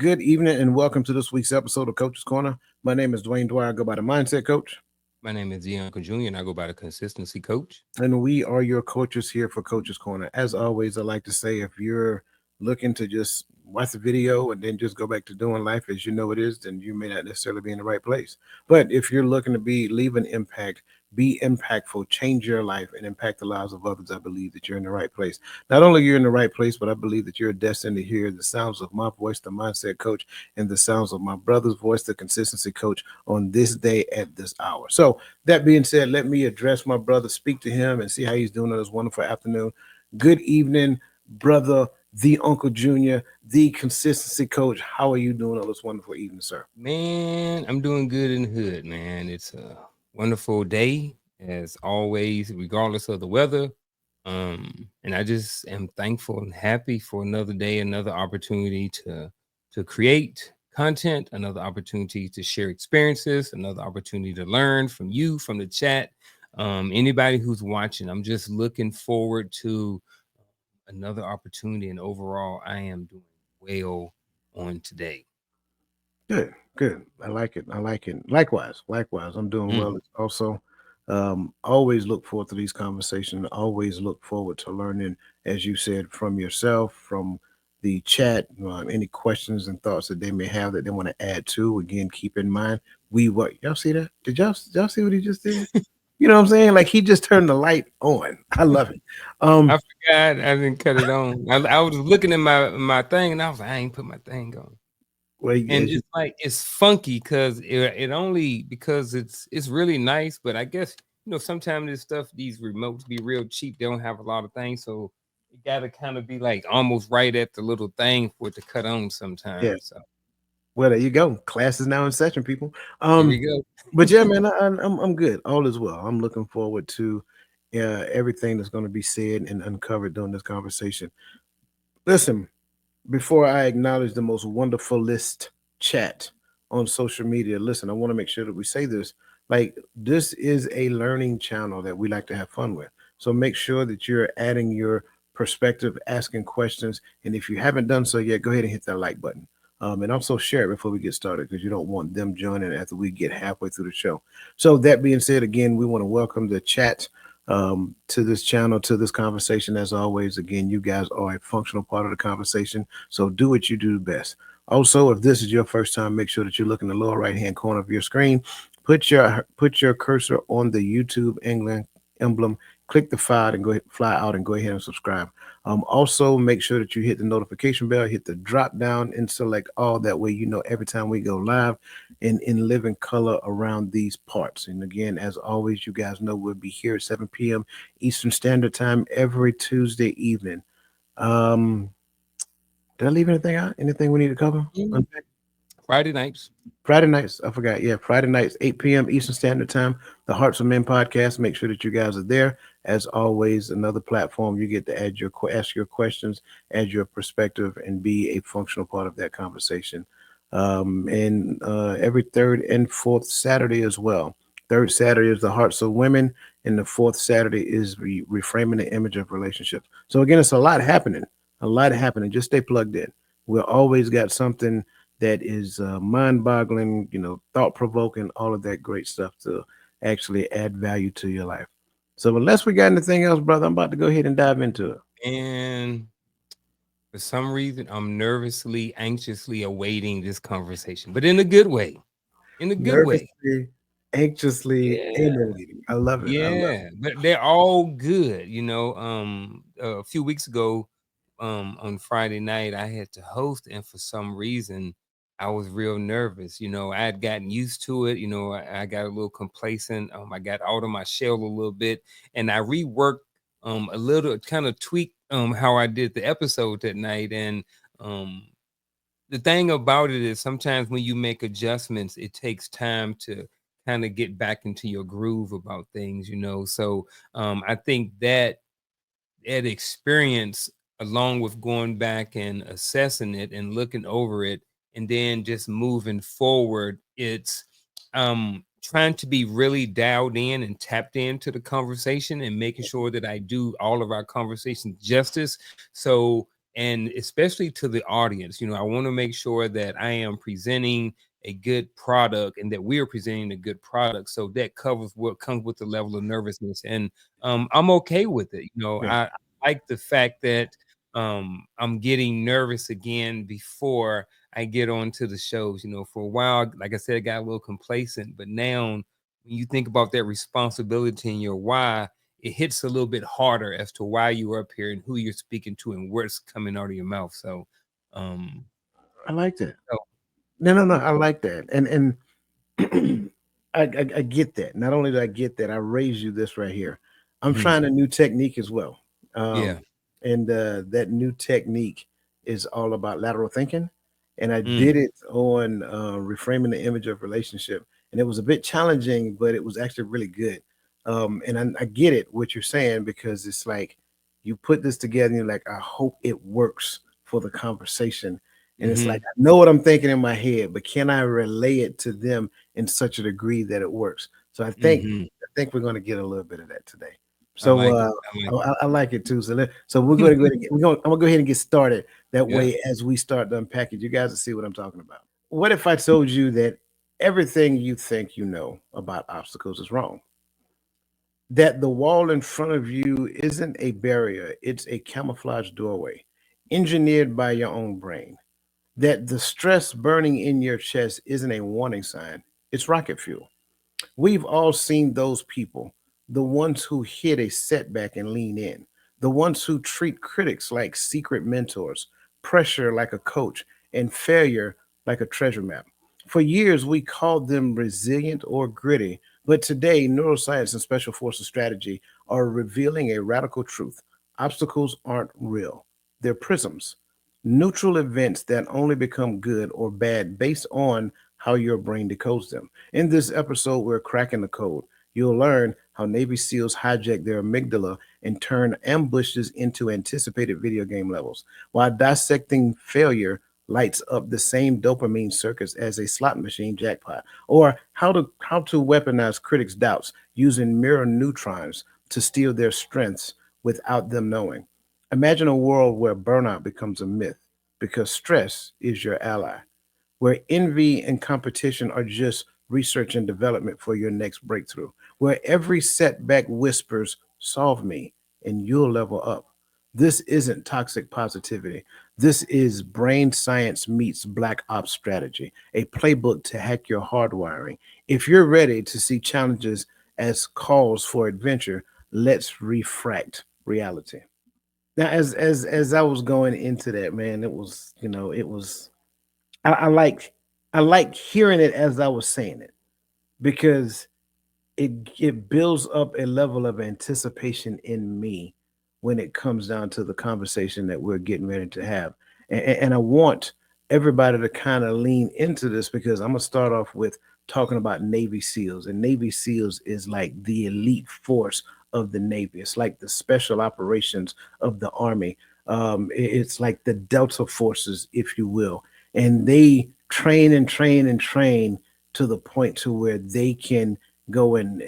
good evening, and welcome to this week's episode of Coach's Corner. My name is Dwayne Dwyer. I go by the Mindset Coach, My name is Z Uncle Jr. and I go by the Consistency Coach. and we are your coaches here for Coach's Corner. As always, I like to say if you're looking to just watch the video and then just go back to doing life as you know it is, then you may not necessarily be in the right place. But if you're looking to leave an impact, be impactful, change your life, and impact the lives of others, I believe that you're in the right place. Not only you're in the right place, but I believe that you're destined to hear the sounds of my voice, the Mindset Coach, and the sounds of my brother's voice, the Consistency Coach, on this day at this hour. So that being said, let me address my brother, speak to him, and see how he's doing on this wonderful afternoon. Good evening, brother, the Uncle Junior, the Consistency Coach. How are you doing on this wonderful evening, sir? Man, I'm doing good in the hood, man. It's a wonderful day, as always, regardless of the weather. And I just am thankful and happy for another day, another opportunity to create content, another opportunity to share experiences, another opportunity to learn from you, from the chat. Anybody who's watching, I'm just looking forward to another opportunity. And overall, I am doing well on today. Good, good. I like it. I like it. Likewise. I'm doing Mm. well. Also, always look forward to these conversations. Always look forward to learning, as you said, from yourself, from the chat. Any questions and thoughts that they may have that they want to add to. Again, keep in mind what y'all see that? Did y'all see what he just did? You know what I'm saying? Like he just turned the light on. I love it. I Um, forgot I didn't cut it on. I was looking at my thing and I was like, I ain't put my thing on. well, And as you it's like it's funky because it only because it's really nice, but I guess sometimes this stuff, these remotes be real cheap. They don't have a lot of things, so you gotta kind of be like almost right at the little thing for it to cut on yeah. sometimes. So Well, there you go. Class is now in session, people. there we go. But yeah, man, I'm good. All is well. I'm looking forward to everything that's going to be said and uncovered during this conversation. Listen, before I acknowledge the most wonderful list chat on social media, listen, I want to make sure that we say this. Like, this is a learning channel that we like to have fun with. So make sure that you're adding your perspective, asking questions. And if you haven't done so yet, go ahead and hit that like button. And also share it before we get started because you don't want them joining after we get halfway through the show. So, that being said, again, we want to welcome the chat to this channel, to this conversation. As always, again, you guys are a functional part of the conversation. So do what you do best. Also, if this is your first time, make sure that you look in the lower right hand corner of your screen. Put your cursor on the YouTube England emblem. Click the file and fly out and go ahead and subscribe. Also, make sure that you hit the notification bell, hit the drop down, and select all. That way, you know every time we go live and in living color around these parts. And again, as always, you guys know we'll be here at 7 p.m. Eastern Standard Time every Tuesday evening. Um, did I leave anything out? Anything we need to cover? Mm. Friday nights. Friday nights, I forgot. Yeah, Friday nights, 8 p.m. Eastern Standard Time, the Hearts of Men podcast. Make sure that you guys are there. As always, another platform you get to ask your questions, add your perspective, and be a functional part of that conversation. And every third and fourth Saturday as well. Third Saturday is the Hearts of Women, and the fourth Saturday is reframing the image of relationships. So again, it's a lot happening. A lot happening. Just stay plugged in. We'll always got something that is mind-boggling, thought-provoking, all of that great stuff to actually add value to your life. So unless we got anything else, brother, I'm about to go ahead and dive into it. And for some reason, I'm nervously, anxiously awaiting this conversation, but in a good way. In a good way. Nervously, anxiously, Yeah. emulating. I love it. I love Yeah, but they're all good, a few weeks ago, on Friday night, I had to host, and for some reason, I was real nervous. I had gotten used to it. I got a little complacent. I got out of my shell a little bit, and I reworked a little, kind of tweaked how I did the episode that night. And um, the thing about it is sometimes when you make adjustments, it takes time to kind of get back into your groove about things. So I think that experience, along with going back and assessing it and looking over it and then just moving forward, it's trying to be really dialed in and tapped into the conversation and making sure that I do all of our conversations justice. So and especially to the audience. I want to make sure that I am presenting a good product and that we are presenting a good product. So that covers what comes with the level of nervousness. And I'm okay with it. Yeah, I like the fact that I'm getting nervous again before I get onto the shows. For a while, like I said, I got a little complacent, but now when you think about that responsibility and your why, it hits a little bit harder as to why you are up here and who you're speaking to and what's coming out of your mouth. So, um, I like that. so No, no, no. I like that, and I get that. Not only do I get that, I raise you this right here. I'm mhm, trying a new technique as well, yeah, and that new technique is all about lateral thinking. And I mm, did it on reframing the image of relationship, and it was a bit challenging, but it was actually really good. And I get it what you're saying because it's like you put this together, and you're like, I hope it works for the conversation. And it's like mhm, I know what I'm thinking in my head, but can I relay it to them in such a degree that it works? So mhm. I think we're going to get a little bit of that today. I So like it. I like I like it too. So we're going to I'm going to go ahead and get started. That yeah. way, as we start to unpack it, you guys will see what I'm talking about. What if I told you that everything you think you know about obstacles is wrong? That the wall in front of you isn't a barrier; it's a camouflage doorway, engineered by your own brain. That the stress burning in your chest isn't a warning sign; it's rocket fuel. We've all seen those people, the ones who hit a setback and lean in, the ones who treat critics like secret mentors, pressure like a coach, and failure like a treasure map. For years, we called them resilient or gritty, but today, neuroscience and special forces strategy are revealing a radical truth. Obstacles aren't real, they're prisms, neutral events that only become good or bad based on how your brain decodes them. In this episode, we're cracking the code. You'll learn how Navy SEALs hijack their amygdala and turn ambushes into anticipated video game levels, while dissecting failure lights up the same dopamine circuits as a slot machine jackpot, or how to weaponize critics' doubts using mirror neutrons to steal their strengths without them knowing. Imagine a world where burnout becomes a myth because stress is your ally, where envy and competition are just research and development for your next breakthrough, where every setback whispers, solve me, and you'll level up. This isn't toxic positivity. This is brain science meets black ops strategy, a playbook to hack your hardwiring. If you're ready to see challenges as calls for adventure, let's refract reality. Now, as I was going into that, man, it was it was I, I like I like hearing it as I was saying it because it builds up a level of anticipation in me when it comes down to the conversation that we're getting ready to have, and I want everybody to kind of lean into this because I'm gonna start off with talking about Navy SEALs, and Navy SEALs is like the elite force of the Navy. It's like the special operations of the Army. It's like the Delta forces, if you will, and they train and train and train to the point to where they can go and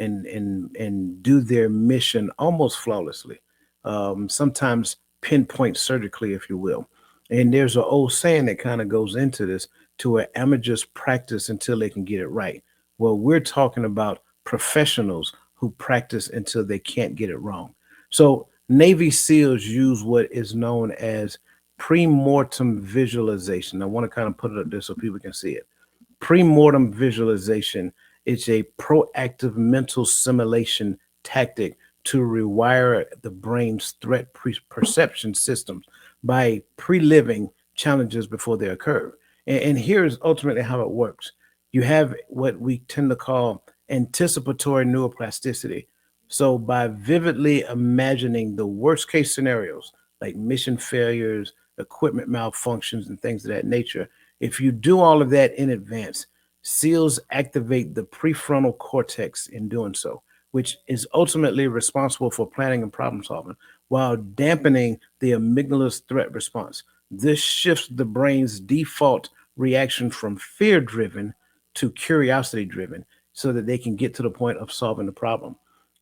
do their mission almost flawlessly, sometimes pinpoint surgically, if you will. And there's an old saying that kind of goes into this to where amateurs practice until they can get it right. Well, we're talking about professionals who practice until they can't get it wrong. So Navy SEALs use what is known as pre-mortem visualization. I want to kind of put it up there so people can see it. Pre-mortem visualization is a proactive mental simulation tactic to rewire the brain's threat perception systems by pre-living challenges before they occur. And here's ultimately how it works. You have what we tend to call anticipatory neuroplasticity. So by vividly imagining the worst case scenarios like mission failures, equipment malfunctions, and things of that nature, if you do all of that in advance, SEALs activate the prefrontal cortex in doing so, which is ultimately responsible for planning and problem solving, while dampening the amygdala's threat response. This shifts the brain's default reaction from fear driven to curiosity driven so that they can get to the point of solving the problem.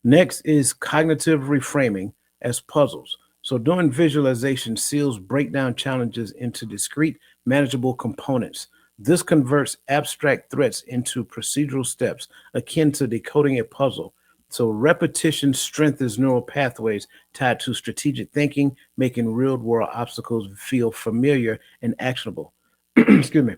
Next is cognitive reframing as puzzles. So doing visualization seals breakdown challenges into discrete, manageable components. This converts abstract threats into procedural steps akin to decoding a puzzle. So repetition strengthens neural pathways tied to strategic thinking, making real-world obstacles feel familiar and actionable. Excuse me.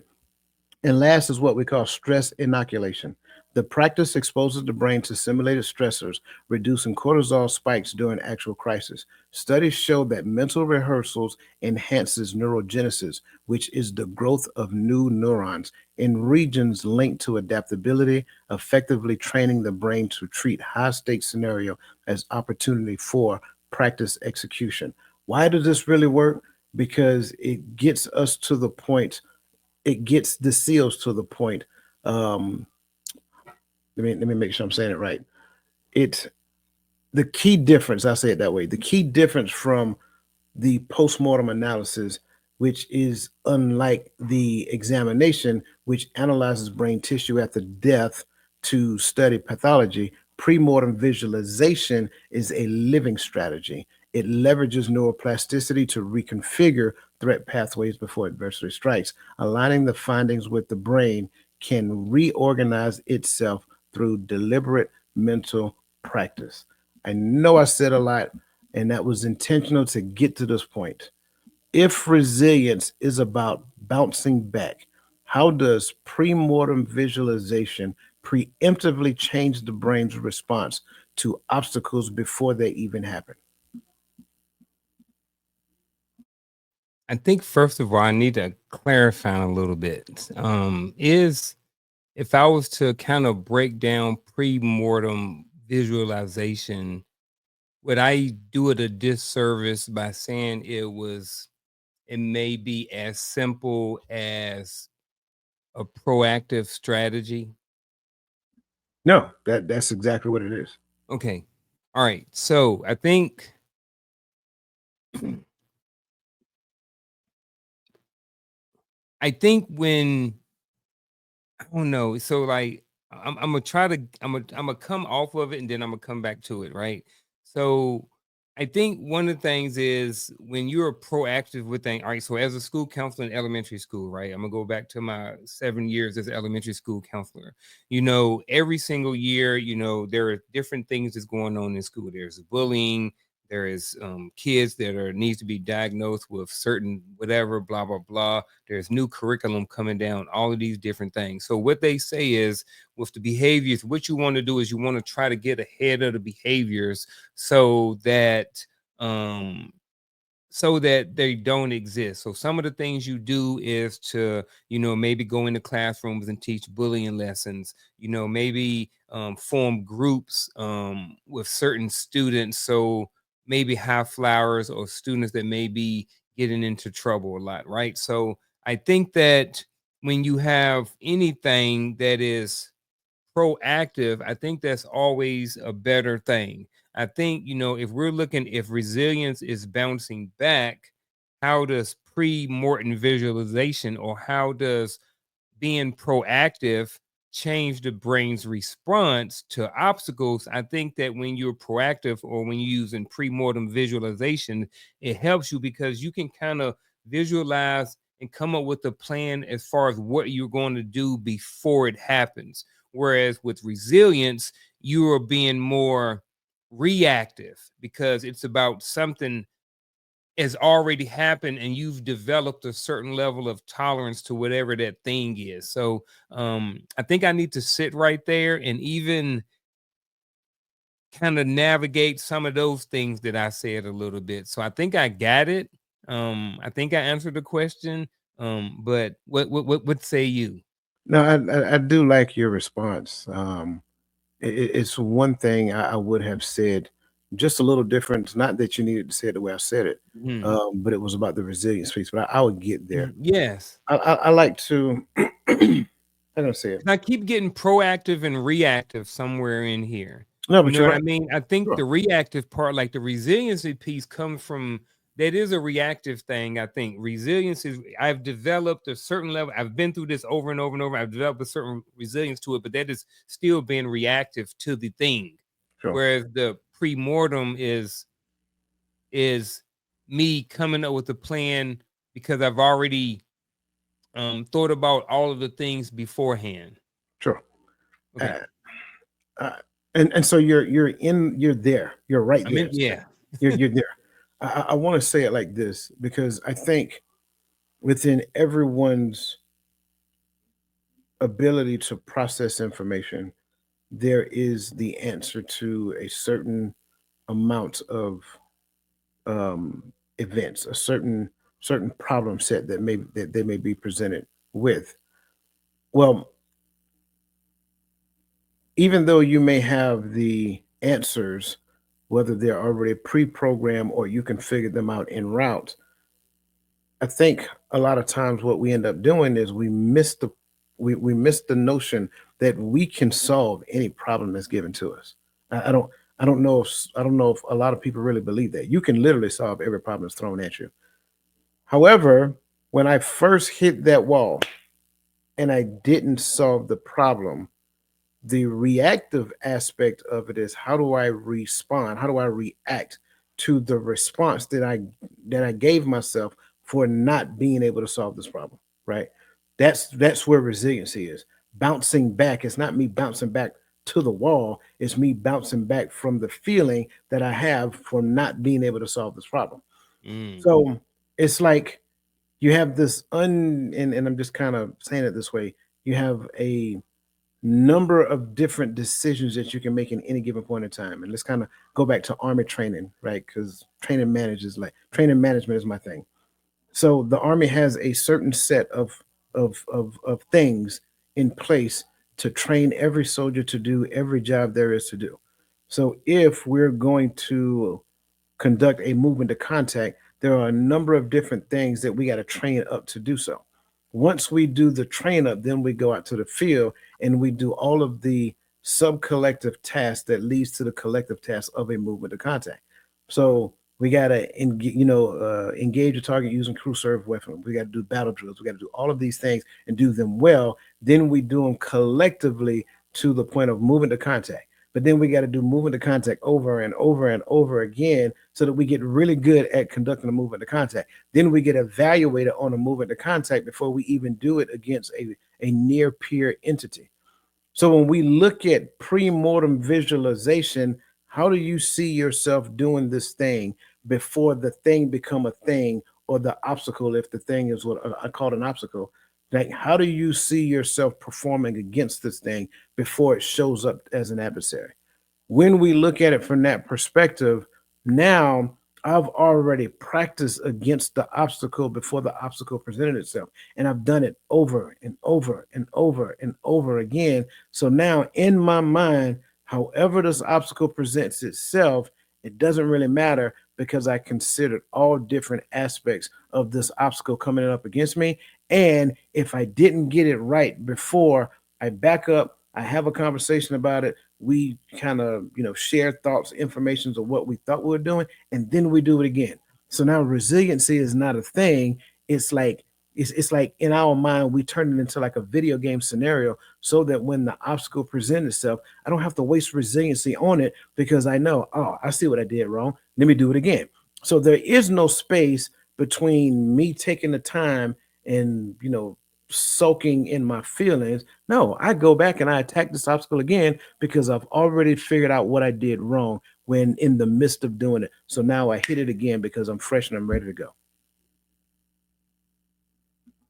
And last is what we call stress inoculation. The practice exposes the brain to simulated stressors, reducing cortisol spikes during actual crisis. Studies show that mental rehearsals enhances neurogenesis, which is the growth of new neurons in regions linked to adaptability, effectively training the brain to treat high-stakes scenario as opportunity for practice execution. Why does this really work? Because it gets us to the point, it gets the seals to the point. Um, let me make sure I'm saying it right. It's the key difference. I say it that way. The key difference from the postmortem analysis, which is unlike the examination, which analyzes brain tissue after death to study pathology. Premortem visualization is a living strategy. It leverages neuroplasticity to reconfigure threat pathways before adversity strikes. Aligning the findings with the brain can reorganize itself through deliberate mental practice. I know I said a lot, and that was intentional to get to this point. If resilience is about bouncing back, how does premortem visualization preemptively change the brain's response to obstacles before they even happen? I think first of all, I need to clarify a little bit. Is if I was to kind of break down pre-mortem visualization, would I do it a disservice by saying it may be as simple as a proactive strategy? No, that's exactly what it is. Okay. All right. So I think when I don't know. So like I'm gonna try to I'm gonna come off of it and then I'm gonna come back to it, right? So I think one of the things is when you're proactive with things. All right, so as a school counselor in elementary school, right? I'm gonna go back to my 7 years as an elementary school counselor. Every single year, there are different things that's going on in school. There's bullying, there is kids that are needs to be diagnosed with certain whatever, blah blah blah. There's new curriculum coming down, all of these different things. So what they say is with the behaviors, what you want to do is you want to try to get ahead of the behaviors so that um they don't exist. So some of the things you do is to, maybe go into classrooms and teach bullying lessons, maybe form groups with certain students. So maybe high flyers or students that may be getting into trouble a lot, right? So I think that when you have anything that is proactive, I think that's always a better thing. I think, if we're looking, if resilience is bouncing back, how does pre mortem visualization or how does being proactive change the brain's response to obstacles? I think that when you're proactive or when you're using pre-mortem visualization, it helps you because you can kind of visualize and come up with a plan as far as what you're going to do before it happens. Whereas with resilience, you are being more reactive because it's about something has already happened and you've developed a certain level of tolerance to whatever that thing is. So I think I need to sit right there and even kind of navigate some of those things that I said a little bit. So I think I got it. I think I answered the question. But what say you? No, I do like your response. It's one thing I would have said just a little different. It's not that you needed to say it the way I said it, Mhm. but it was about the resilience piece. But I would get there. Yes. I like to. I'm gonna say it. And I keep getting proactive and reactive somewhere in here. No, You but know you're what right. I mean? I think Sure, the reactive part, like the resiliency piece, comes from that is a reactive thing. I think resilience is I've developed a certain level. I've been through this over and over and over. I've developed a certain resilience to it, but that is still being reactive to the thing. sure. Whereas the pre-mortem is me coming up with a plan because I've already thought about all of the things beforehand. Sure. Okay. Uh, uh, and so you're there. You're right I mean, there. yeah. You're there. I want to say it like this because I think within everyone's ability to process information, there is the answer to a certain amount of um, events, a certain problem set that they may be presented with. Well, even though you may have the answers, whether they're already pre-programmed or you can figure them out en route, I think a lot of times what we end up doing is we miss the notion that we can solve any problem that's given to us. I don't I don't know if a lot of people really believe that you can literally solve every problem that's thrown at you. However, when I first hit that wall and I didn't solve the problem, the reactive aspect of it is how do I respond? How do I react to the response that I gave myself for not being able to solve this problem? Right. That's where resiliency is. Bouncing back. It's not me bouncing back to the wall. It's me bouncing back from the feeling that I have from not being able to solve this problem. Mm. So it's like you have this and I'm just kind of saying it this way. You have a number of different decisions that you can make in any given point in time. And let's kind of go back to army training, right? Because training management is my thing. So the army has a certain set of things in place to train every soldier to do every job there is to do. So if we're going to conduct a movement to contact, there are a number of different things that we got to train up to do so. Once we do the train up, then we go out to the field and we do all of the sub collective tasks that leads to the collective task of a movement to contact. So we got to engage the target using crew serve weapon. We got to do battle drills. We got to do all of these things and do them well. Then we do them collectively to the point of movement to contact. But then we got to do movement to contact over and over and over again so that we get really good at conducting a movement to contact. Then we get evaluated on a movement to contact before we even do it against a near peer entity. So when we look at pre-mortem visualization, how do you see yourself doing this thing before the thing become a thing or the obstacle, if the thing is what I call an obstacle? Like, how do you see yourself performing against this thing before it shows up as an adversary? When we look at it from that perspective, now I've already practiced against the obstacle before the obstacle presented itself. And I've done it over and over and over and over again. So now in my mind, however this obstacle presents itself, it doesn't really matter because I considered all different aspects of this obstacle coming up against me. And if I didn't get it right before, I back up, I have a conversation about it, we kind of share thoughts, informations of what we thought we were doing, and then we do it again. So now resiliency is not a thing. It's like it's like in our mind we turn it into like a video game scenario so that when the obstacle presents itself, I don't have to waste resiliency on it because I know, oh, I see what I did wrong, let me do it again. So there is no space between me taking the time and soaking in my feelings. No, I go back and I attack this obstacle again because I've already figured out what I did wrong when in the midst of doing it. So now I hit it again because I'm fresh and I'm ready to go.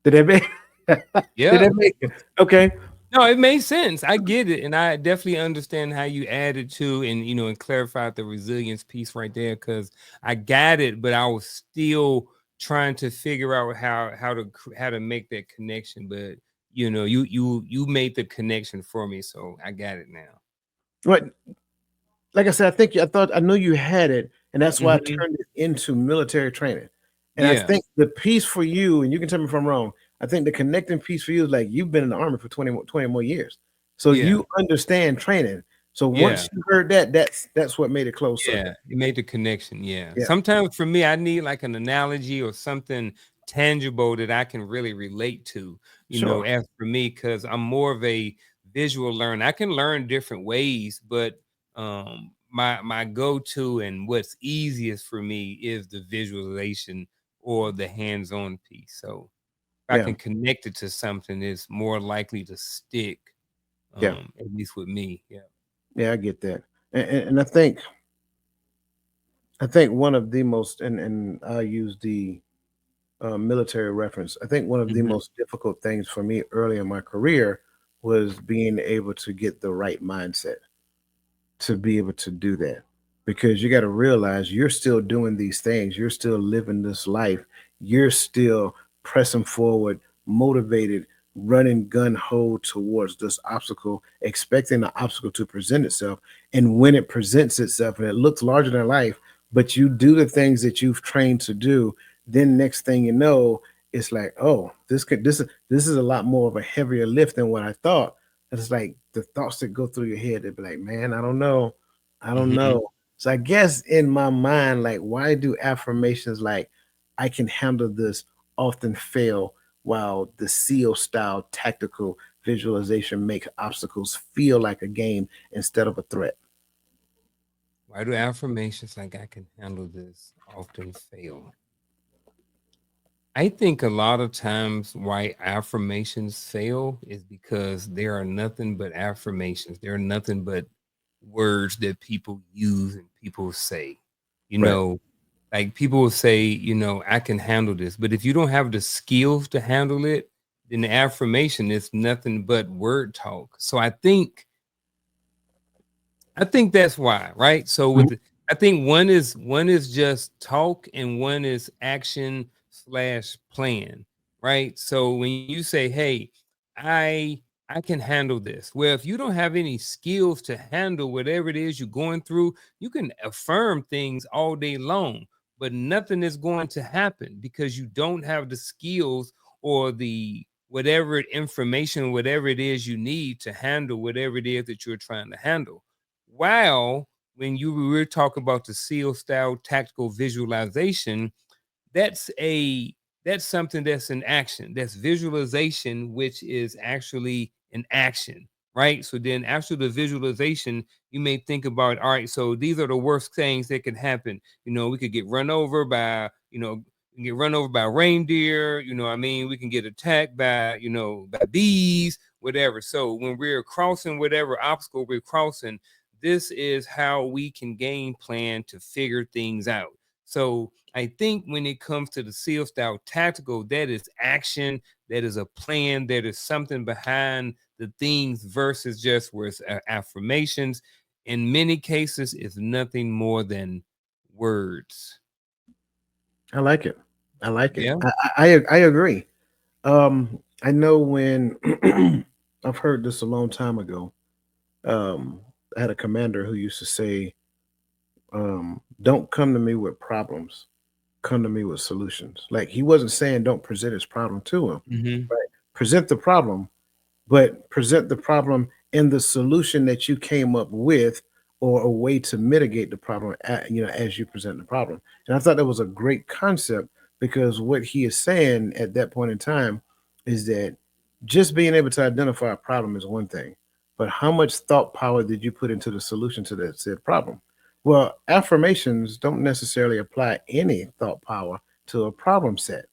Did that make did Yeah. that make it? Okay. No, it makes sense. I get it, and I definitely understand how you added to and and clarified the resilience piece right there because I got it, but I was still trying to figure out how to make that connection. But you made the connection for me, so I got it now. Right. Like I said, I thought I knew you had it, and that's why I Hmm. turned it into military training. And I Yeah, think the piece for you, and you can tell me if I'm wrong, I think the connecting piece for you is like you've been in the army for 20 more years. So yeah, you understand training. So once yeah. you heard that, that's what made it closed circuit. Yeah, you made the connection, yeah. Yeah, Sometimes for me, I need like an analogy or something tangible that I can really relate to, sure. as for me, because I'm more of a visual learner. I can learn different ways, but my go-to and what's easiest for me is the visualization or the hands-on piece. So if I Yeah, can connect it to something, it's more likely to stick, yeah, at least with me. Yeah. yeah. I get that, and I think one of the most, and I use the military reference. I think one of the Mhm. most difficult things for me early in my career was being able to get the right mindset to be able to do that, because you got to realize you're still doing these things, you're still living this life, you're still pressing forward, motivated, running gun ho towards this obstacle, expecting the obstacle to present itself. And when it presents itself and it looks larger than life, but you do the things that you've trained to do, then next thing you know, it's like, oh, this is a lot more of a heavier lift than what I thought. It's like the thoughts that go through your head, they'd be like, man, I don't know. I don't Mhm. know. So I guess in my mind, like, why do affirmations like I can handle this often fail, while the SEAL style tactical visualization makes obstacles feel like a game instead of a threat? Why do affirmations like I can handle this often fail? I think a lot of times why affirmations fail is because there are nothing but affirmations. There are nothing but words that people use and people say. You Right. know, like people will say, I can handle this. But if you don't have the skills to handle it, then the affirmation is nothing but word talk. So I think that's why, right? So Mhm. I think one is just talk and one is action slash plan, right? So when you say, "Hey, I I can handle this," well, if you don't have any skills to handle whatever it is you're going through, you can affirm things all day long, but nothing is going to happen because you don't have the skills or the whatever information, whatever it is you need to handle whatever it is that you're trying to handle. While when you were talking about the SEAL style tactical visualization, that's a that's something that's an action. That's visualization, which is actually an action, right? So then after the visualization, you may think about, all right, so these are the worst things that could happen. We could get run over by, we can get run over by reindeer, what I mean, we can get attacked by, by bees, whatever. So when we're crossing whatever obstacle we're crossing, this is how we can game plan to figure things out. So I think when it comes to the SEAL style tactical, that is action, that is a plan, that is something behind the things versus just where it's affirmations. In many cases, it's nothing more than words. I like it. I like it. Yeah. I agree. I know when I've heard this a long time ago. Um, I had a commander who used to say, "Don't come to me with problems. Come to me with solutions." Like, he wasn't saying don't present his problem to him, Hmm. right? Present the problem, but present the problem in the solution that you came up with, or a way to mitigate the problem, as you present the problem. And I thought that was a great concept, because what he is saying at that point in time is that just being able to identify a problem is one thing, but how much thought power did you put into the solution to that said problem? Well, affirmations don't necessarily apply any thought power to a problem set,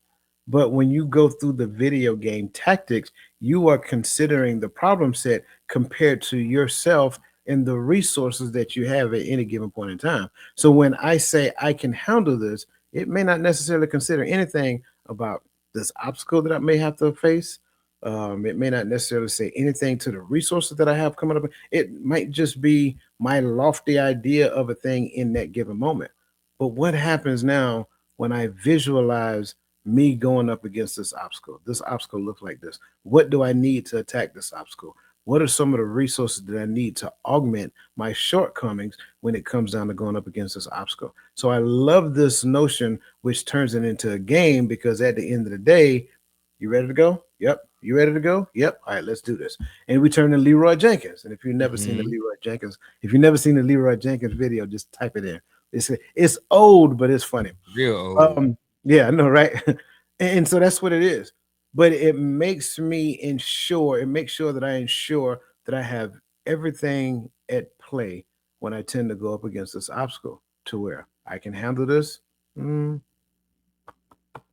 but when you go through the video game tactics, you are considering the problem set compared to yourself and the resources that you have at any given point in time. So when I say I can handle this, it may not necessarily consider anything about this obstacle that I may have to face. It may not necessarily say anything to the resources that I have coming up. It might just be my lofty idea of a thing in that given moment. But what happens now when I visualize me going up against this obstacle? This obstacle looks like this. What do I need to attack this obstacle? What are some of the resources that I need to augment my shortcomings when it comes down to going up against this obstacle? So I love this notion, which turns it into a game, because at the end of the day, you ready to go? Yep. You ready to go? Yep. All right, let's do this. And we turn to Leroy Jenkins. And if you've never seen the Hmm. Leroy Jenkins, if you've never seen the Leroy Jenkins video, just type it in. It's old, but it's funny. Real old. Um, yeah, I know, right? And so that's what it is. But it makes sure that I ensure that I have everything at play when I tend to go up against this obstacle to where I can handle this. mm,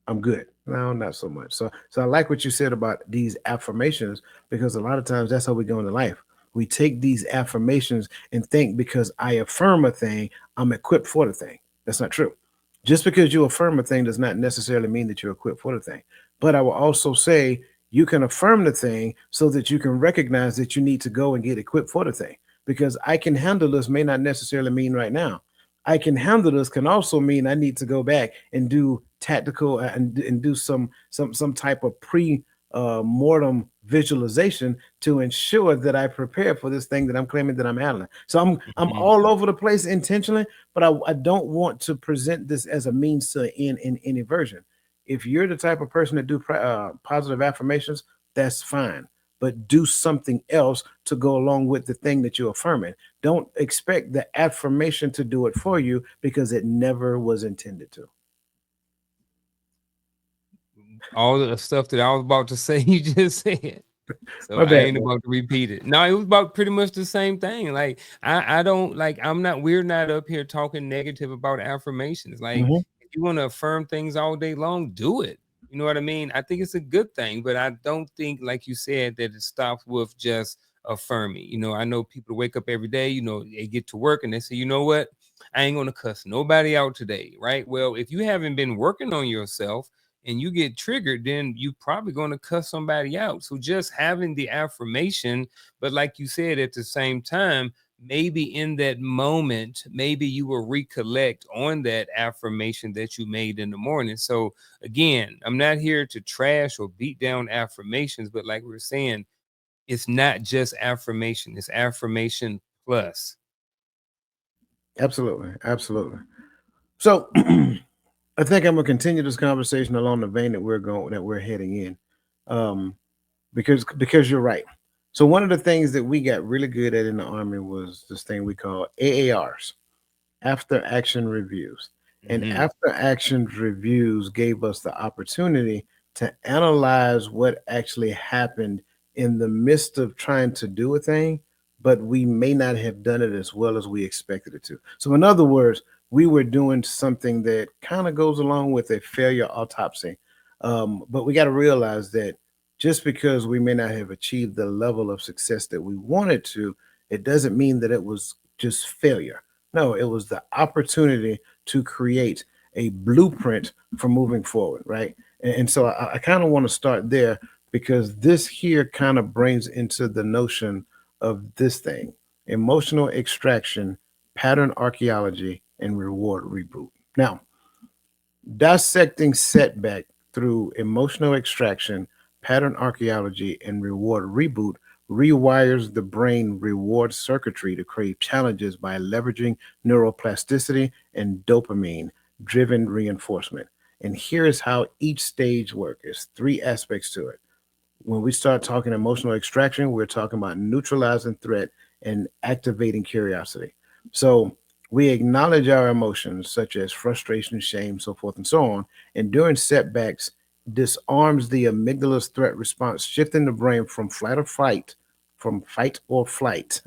I'm good. No, not so much. So I like what you said about these affirmations, because a lot of times that's how we go into life. We take these affirmations and think because I affirm a thing, I'm equipped for the thing. That's not true. Just because you affirm a thing does not necessarily mean that you're equipped for the thing. But I will also say you can affirm the thing so that you can recognize that you need to go and get equipped for the thing. Because I can handle this may not necessarily mean right now. I can handle this can also mean I need to go back and do tactical and do some type of pre mortem visualization to ensure that I prepare for this thing that I'm claiming that I'm handling. So I'm Mhm. all over the place intentionally, but I don't want to present this as a means to end in any version. If you're the type of person that do positive affirmations, that's fine. But do something else to go along with the thing that you're affirming. Don't expect the affirmation to do it for you because it never was intended to. All the stuff that I was about to say, you just said. So My I bad, ain't bro. about to repeat it. No, it was about pretty much the same thing. Like I don't like I'm not we're not up here talking negative about affirmations. Like Hmm. if you want to affirm things all day long, do it. You know what I mean? I think it's a good thing, but I don't think, like you said, that it stops with just affirming. I know people wake up every day, they get to work and they say, you know what? I ain't gonna cuss nobody out today, right? Well, if you haven't been working on yourself and you get triggered, then you probably going to cuss somebody out. So just having the affirmation, but like you said, at the same time, maybe in that moment, maybe you will recollect on that affirmation that you made in the morning. So again, I'm not here to trash or beat down affirmations, but like we were saying, it's not just affirmation, it's affirmation plus. Absolutely, absolutely. So I think I'm gonna continue this conversation along the vein that we're heading in, um, because you're right. So one of the things that we got really good at in the army was this thing we call AARs, after action reviews. And Hmm. after action reviews gave us the opportunity to analyze what actually happened in the midst of trying to do a thing, but we may not have done it as well as we expected it to. So, in other words, we were doing something that kind of goes along with a failure autopsy. But we got to realize that just because we may not have achieved the level of success that we wanted to, it doesn't mean that it was just failure. No, it was the opportunity to create a blueprint for moving forward, right? And so I kind of want to start there because this here kind of brings into the notion of this thing: emotional extraction, pattern archaeology, and reward reboot. Now, dissecting setback through emotional extraction, pattern archaeology, and reward reboot rewires the brain reward circuitry to create challenges by leveraging neuroplasticity and dopamine driven reinforcement. And here's how each stage works. There's three aspects to it. When we start talking emotional extraction, we're talking about neutralizing threat and activating curiosity. So we acknowledge our emotions, such as frustration, shame, so forth and so on. And during setbacks, disarms the amygdala's threat response, shifting the brain from fight or flight,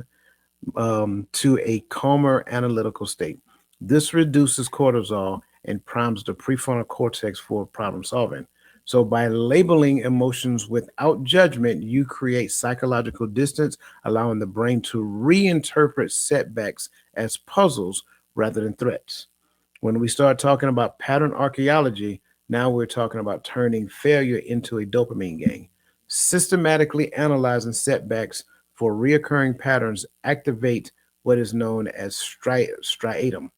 to a calmer analytical state. This reduces cortisol and primes the prefrontal cortex for problem solving. So, by labeling emotions without judgment, you create psychological distance, allowing the brain to reinterpret setbacks as puzzles rather than threats. When we start talking about pattern archaeology, now we're talking about turning failure into a dopamine gain. Systematically analyzing setbacks for reoccurring patterns activate what is known as striatum,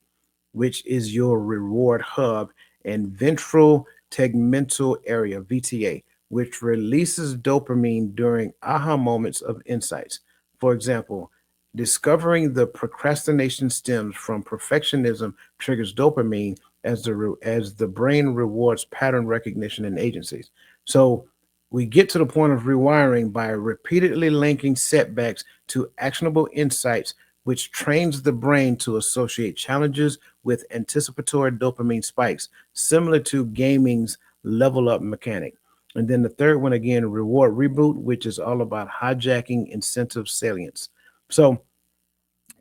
which is your reward hub, and ventral tegmental area, VTA, which releases dopamine during aha moments of insights. For example, discovering the procrastination stems from perfectionism triggers dopamine as the brain rewards pattern recognition and agencies. So we get to the point of rewiring by repeatedly linking setbacks to actionable insights, which trains the brain to associate challenges with anticipatory dopamine spikes, similar to gaming's level up mechanic. And then the third one, again, reward reboot, which is all about hijacking incentive salience. So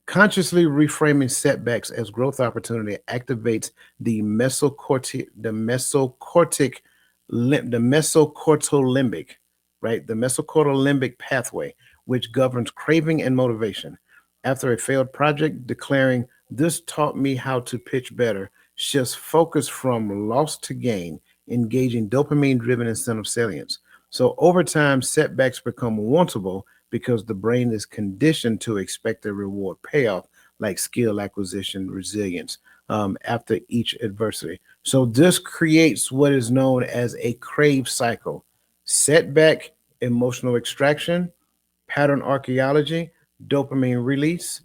Consciously reframing setbacks as growth opportunity activates the mesocortical limbic, right? The mesocortical limbic pathway, which governs craving and motivation. After a failed project, declaring this taught me how to pitch better shifts focus from loss to gain, engaging dopamine-driven incentive salience. So over time, setbacks become wantable because the brain is conditioned to expect a reward payoff like skill acquisition, resilience after each adversity. So this creates what is known as a crave cycle: setback, emotional extraction, pattern archaeology, dopamine release,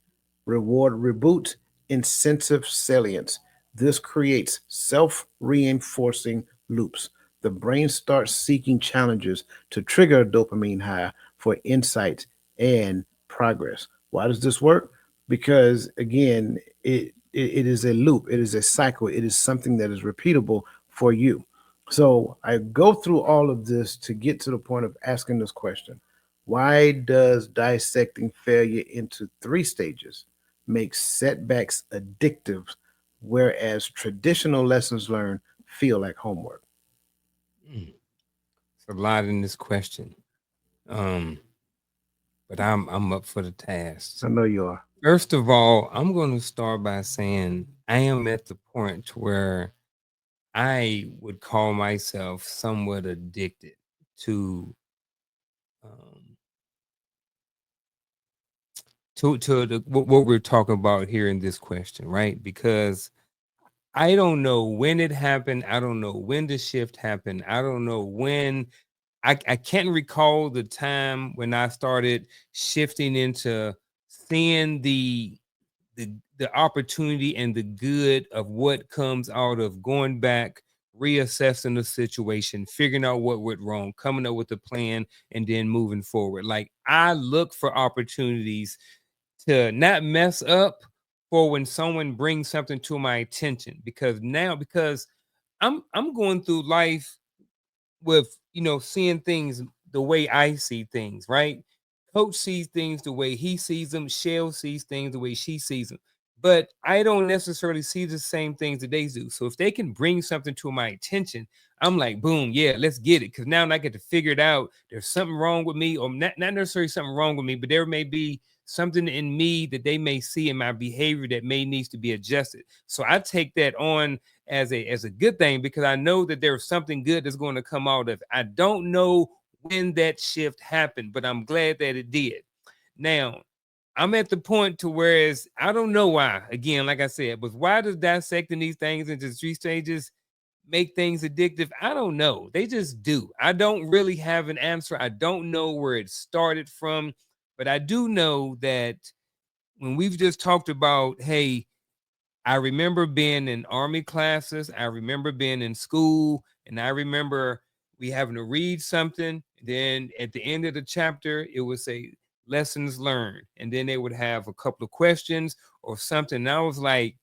reward reboot, incentive salience. This creates self reinforcing loops. The brain starts seeking challenges to trigger a dopamine high for insight and progress. Why does this work? Because again, it is a loop, it is a cycle, it is something that is repeatable for you. So I go through all of this to get to the point of asking this question: why does dissecting failure into three stages make setbacks addictive, whereas traditional lessons learned feel like homework? Mm, it's a lot in this question. Um, but I'm up for the task. I know you are. First of all, I'm going to start by saying I am at the point where I would call myself somewhat addicted to um, what we're talking about here in this question, right? Because I don't know when it happened. I don't know when the shift happened. I don't know when. I can't recall the time when I started shifting into seeing the opportunity and the good of what comes out of going back, reassessing the situation, figuring out what went wrong, coming up with a plan, and then moving forward. Like I look for opportunities to not mess up for when someone brings something to my attention, because I'm going through life with seeing things the way I see things, right? Coach sees things the way he sees them. Shell sees things the way she sees them. But I don't necessarily see the same things that they do. So if they can bring something to my attention, I'm like, boom, yeah, let's get it. Because now I get to figure it out. There's something wrong with me, or not necessarily something wrong with me, but there may be something in me that they may see in my behavior that may needs to be adjusted. So I take that on as a good thing, because I know that there's something good that's going to come out of it. I don't know when that shift happened, but I'm glad that it did. Now, I'm at the point to whereas I don't know why. Again, like I said, but why does dissecting these things into three stages make things addictive? I don't know. They just do. I don't really have an answer. I don't know where it started from, but I do know that when we've just talked about, hey, I remember being in army classes. I remember being in school, and I remember we having to read something. Then at the end of the chapter, it would say lessons learned, and then they would have a couple of questions or something. And I was like,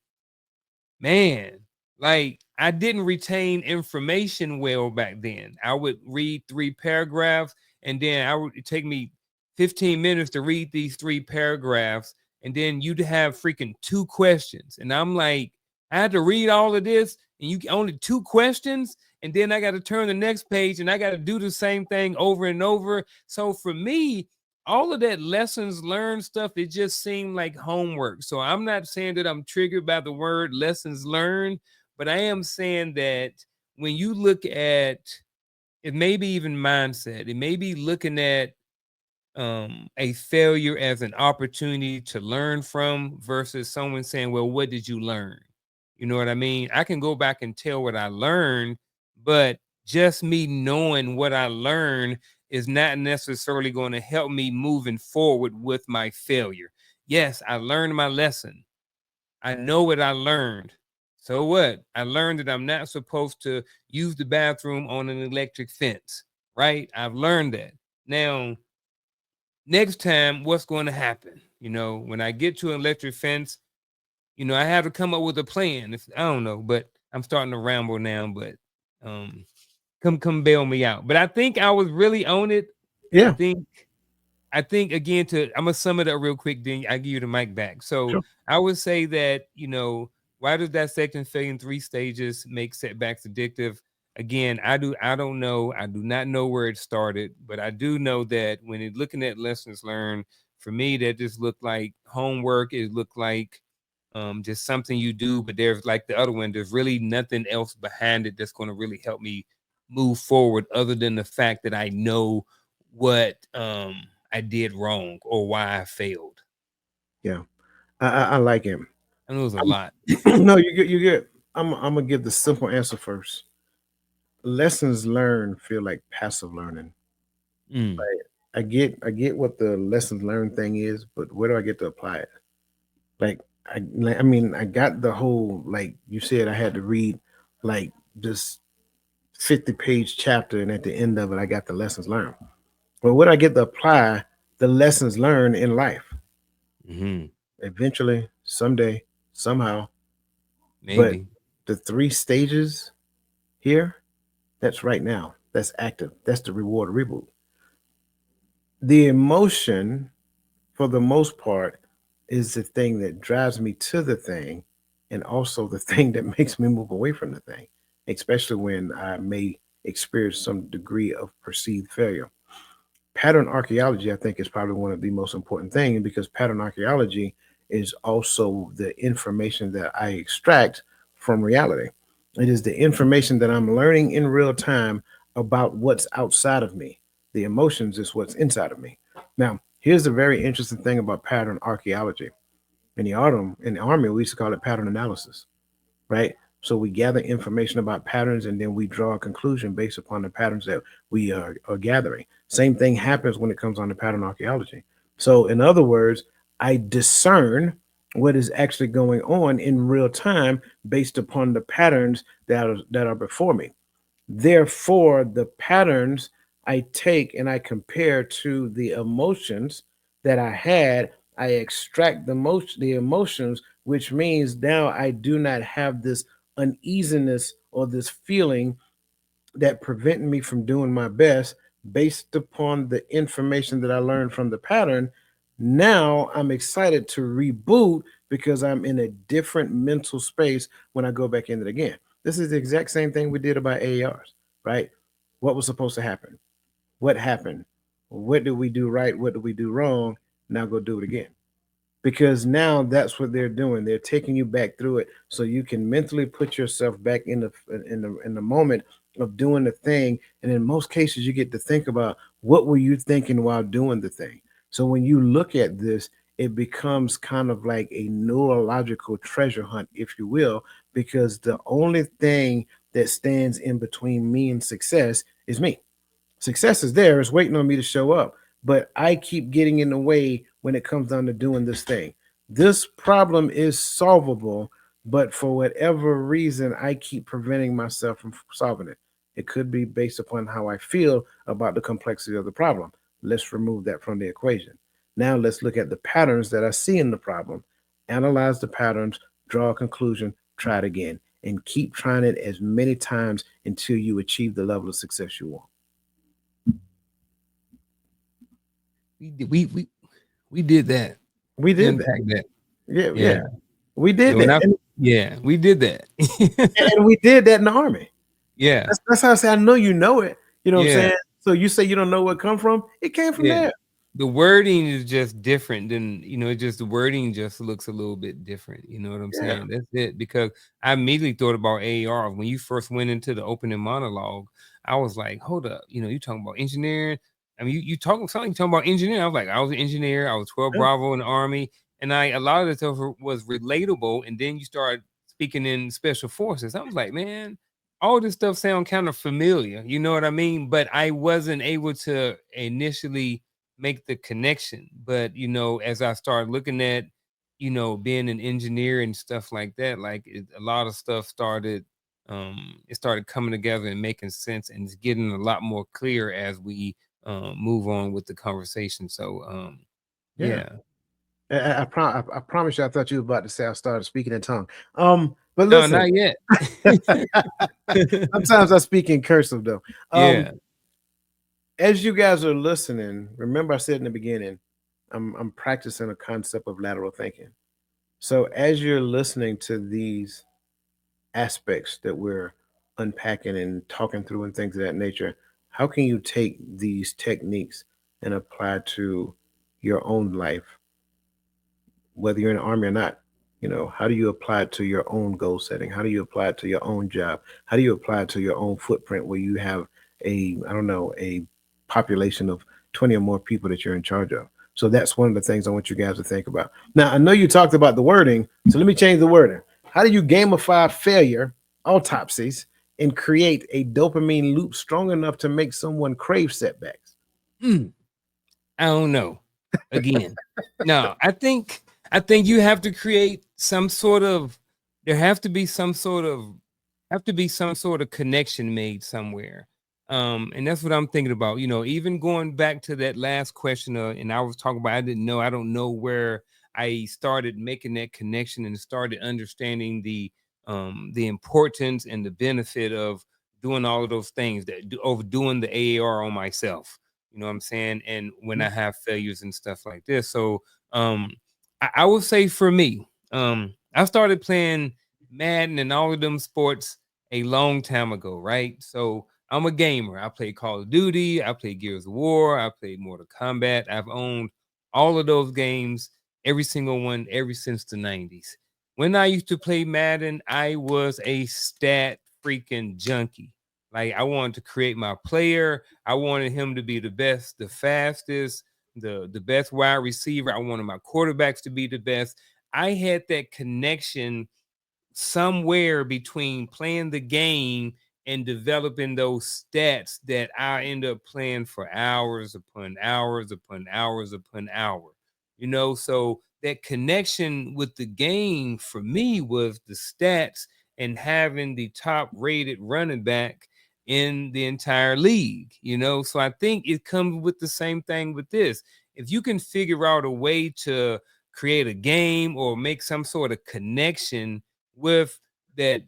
man, like I didn't retain information well back then. I would read three paragraphs, and then it take me 15 minutes to read these three paragraphs, and then you'd have freaking two questions. And I'm like, I had to read all of this, and you only two questions, and then I got to turn the next page and I got to do the same thing over and over. So for me, all of that lessons learned stuff, it just seemed like homework. So I'm not saying that I'm triggered by the word lessons learned, but I am saying that when you look at it, maybe even mindset, it may be looking at a failure as an opportunity to learn from versus someone saying, well, what did you learn? You know what I mean? I can go back and tell what I learned, but just me knowing what I learned is not necessarily going to help me moving forward with my failure. Yes, I learned my lesson. I know what I learned. So what? I learned that I'm not supposed to use the bathroom on an electric fence, right? I've learned that. Now, next time, what's going to happen? When I get to an electric fence, I have to come up with a plan. If I don't know, but I'm starting to ramble now. But um, come bail me out. But I think I was really on it. I Yeah. think I think again to I'm gonna sum it up real quick, then I give you the mic back. So Sure. I would say that, why does dissecting failure in 3 stages make setbacks addictive? Again, I don't know. I do not know where it started, but I do know that when it looking at lessons learned, for me, that just looked like homework. It looked like just something you do, but there's like the other one, there's really nothing else behind it that's going to really help me move forward other than the fact that I know what I did wrong or why I failed. Yeah, I like him. I know it was a lot. No, you get you get. I'm gonna give the simple answer first. Lessons learned feel like passive learning. Mm, I get what the lessons learned thing is, but where do I get to apply it? Like I mean, I got the whole, like you said, I had to read like this 50-page chapter, and at the end of it, I got the lessons learned. But where do I get to apply the lessons learned in life? hmm. Eventually, someday, somehow. But Maybe. the 3 stages here, that's right now. That's active. That's the reward reboot. The emotion, for the most part, is the thing that drives me to the thing, and also the thing that makes me move away from the thing, especially when I may experience some degree of perceived failure. Pattern archaeology, I think, is probably one of the most important things, because pattern archaeology is also the information that I extract from reality. It is the information that I'm learning in real time about what's outside of me. The emotions is what's inside of me. Now, here's the very interesting thing about pattern archaeology. In the army, we used to call it pattern analysis, right? So we gather information about patterns, and then we draw a conclusion based upon the patterns that we are gathering. Same thing happens when it comes on to pattern archaeology. So, in other words, I discern what is actually going on in real time based upon the patterns that are before me. Therefore, the patterns I take and I compare to the emotions that I had. I extract the emotions, which means now I do not have this uneasiness or this feeling that prevent me from doing my best based upon the information that I learned from the pattern. Now I'm excited to reboot because I'm in a different mental space when I go back in it again. This is the exact same thing we did about AARs, right? What was supposed to happen? What happened? What did we do right? What did we do wrong? Now go do it again, because now that's what they're doing. They're taking you back through it so you can mentally put yourself back in the moment of doing the thing. And in most cases, you get to think about what were you thinking while doing the thing. So when you look at this, it becomes kind of like a neurological treasure hunt, if you will, because the only thing that stands in between me and success is me. Success is there, it's waiting on me to show up. But I keep getting in the way when it comes down to doing this thing. This problem is solvable, but for whatever reason, I keep preventing myself from solving it. It could be based upon how I feel about the complexity of the problem. Let's remove that from the equation. Now let's look at the patterns that I see in the problem, analyze the patterns, draw a conclusion, try it again, and keep trying it as many times until you achieve the level of success you want. We did that. We We did that. unpacked that. Yeah, yeah. Yeah. We Yeah. did When that. I Yeah, we did that. And we did that in the army. Yeah. That's how I say I know you know it. You know what I'm Yeah. saying? So you say you don't know where it come from? It came from Yeah. there. The wording is just different than, it just the wording just looks a little bit different. You know what I'm Yeah. saying? That's it. Because I immediately thought about AAR. When you first went into the opening monologue, I was like, hold up, you talking about engineering. I mean, you talking something, you talking about engineering. I was like, I was an engineer, I was 12 Yeah. Bravo in the army, and a lot of the stuff was relatable. And then you start speaking in special forces. I was like, man, all this stuff sound kind of familiar. You know what I mean? But I wasn't able to initially make the connection. But as I started looking at, being an engineer and stuff like that, like a lot of stuff started, it started coming together and making sense, and it's getting a lot more clear as we move on with the conversation. So Yeah. yeah. I promise you, I thought you were about to say I started speaking in tongue. But No, listen, not yet. sometimes I speak in cursive though. Um, Yeah. As you guys are listening, remember I said in the beginning, I'm practicing a concept of lateral thinking. So as you're listening to these aspects that we're unpacking and talking through and things of that nature, how can you take these techniques and apply to your own life, whether you're in the army or not? How do you apply it to your own goal setting? How do you apply it to your own job? How do you apply it to your own footprint where you have I don't know, a population of 20 or more people that you're in charge of? So that's one of the things I want you guys to think about. Now, I know you talked about the wording, so let me change the wording. How do you gamify failure, autopsies, and create a dopamine loop strong enough to make someone crave setbacks? Mm, I don't know. Again, no, I think you have to create some sort of. There have to be some sort of connection made somewhere. And that's what I'm thinking about. Even going back to that last question, and I was talking about, I don't know where I started making that connection and started understanding the importance and the benefit of doing all of those things, of doing the AAR on myself. You know what I'm saying? And when I have failures and stuff like this. So I would say for me, I started playing Madden and all of them sports a long time ago, right? So I'm a gamer. I play Call of Duty, I play Gears of War, I play Mortal Kombat. I've owned all of those games, every single one, ever since the 90s. When I used to play Madden, I was a stat freaking junkie. Like, I wanted to create my player. I wanted him to be the best, the fastest, the best wide receiver. I wanted my quarterbacks to be the best. I had that connection somewhere between playing the game and developing those stats that I end up playing for hours upon hours upon hours upon hour. So that connection with the game for me was the stats and having the top rated running back in the entire league. So I think it comes with the same thing with this. If you can figure out a way to create a game or make some sort of connection with that,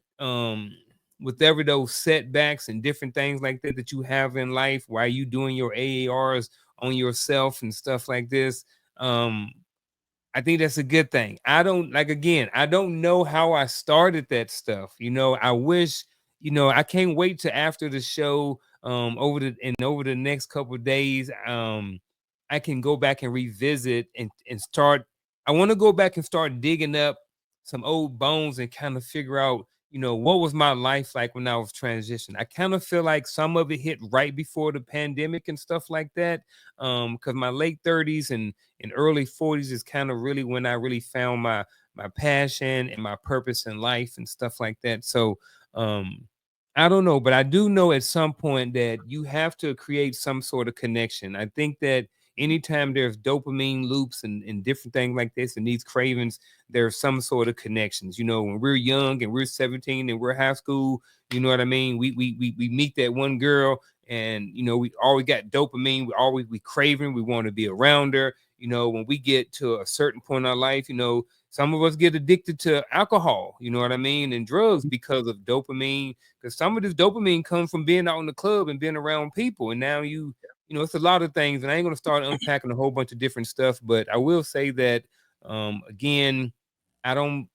with every those setbacks and different things like that you have in life while you doing your AARs on yourself and stuff like this. I think that's a good thing. I don't, like, again, I don't know how I started that stuff. I wish, I can't wait to after the show, over the next couple of days, I can go back and revisit and start. I want to go back and start digging up some old bones and kind of figure out, what was my life like when I was transitioning. I kind of feel like some of it hit right before the pandemic and stuff like that. Because my late 30s and early 40s is kind of really when I really found my passion and my purpose in life and stuff like that. So I don't know, but I do know at some point that you have to create some sort of connection. I think that anytime there's dopamine loops and different things like this and these cravings, there's some sort of connections. When we're young and we're 17 and we're high school, you know what I mean? We meet that one girl, and we always got dopamine. We craving. We want to be around her. When we get to a certain point in our life, some of us get addicted to alcohol. You know what I mean, and drugs because of dopamine. Because some of this dopamine comes from being out in the club and being around people, and now it's a lot of things. And I ain't gonna start unpacking a whole bunch of different stuff, but I will say that, again, I don't,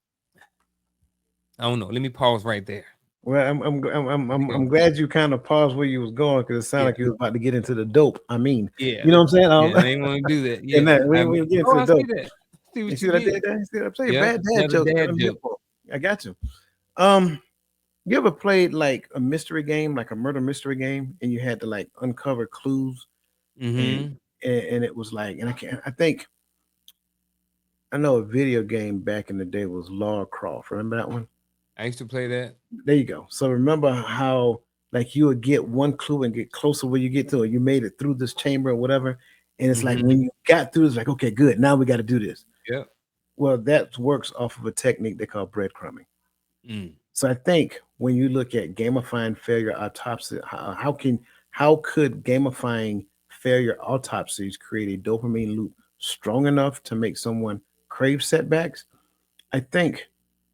I don't know. Let me pause right there. Well, I'm You I'm glad you kind of paused where you was going because it sounded Yeah, like you was about to get into the dope. I mean, yeah, you know what I'm saying? yeah. I ain't want to do that. And Yeah, that we get into oh, the I see dope. that. See You what see you what I did did. there? You see what I'm saying? Yep, Bad dad another jokes. That's what dad I'm here joke. for. I got you. Um, you ever played like a mystery game, like a murder mystery game, and you had to like uncover clues and Mm-hmm. and it was like, and I think I know a video game back in the day was Laura Croft. Remember that one? I used to play that. There you go. So remember how like you would get one clue and get closer where you get to it. You made it through this chamber or whatever. And it's like Mm-hmm. when you got through, it's like, okay, good. Now we got to do this. Yep. Well, that works off of a technique they call breadcrumbing. Mm. So I think when you look at gamifying failure autopsy, how could gamifying failure autopsies create a dopamine loop strong enough to make someone crave setbacks? I think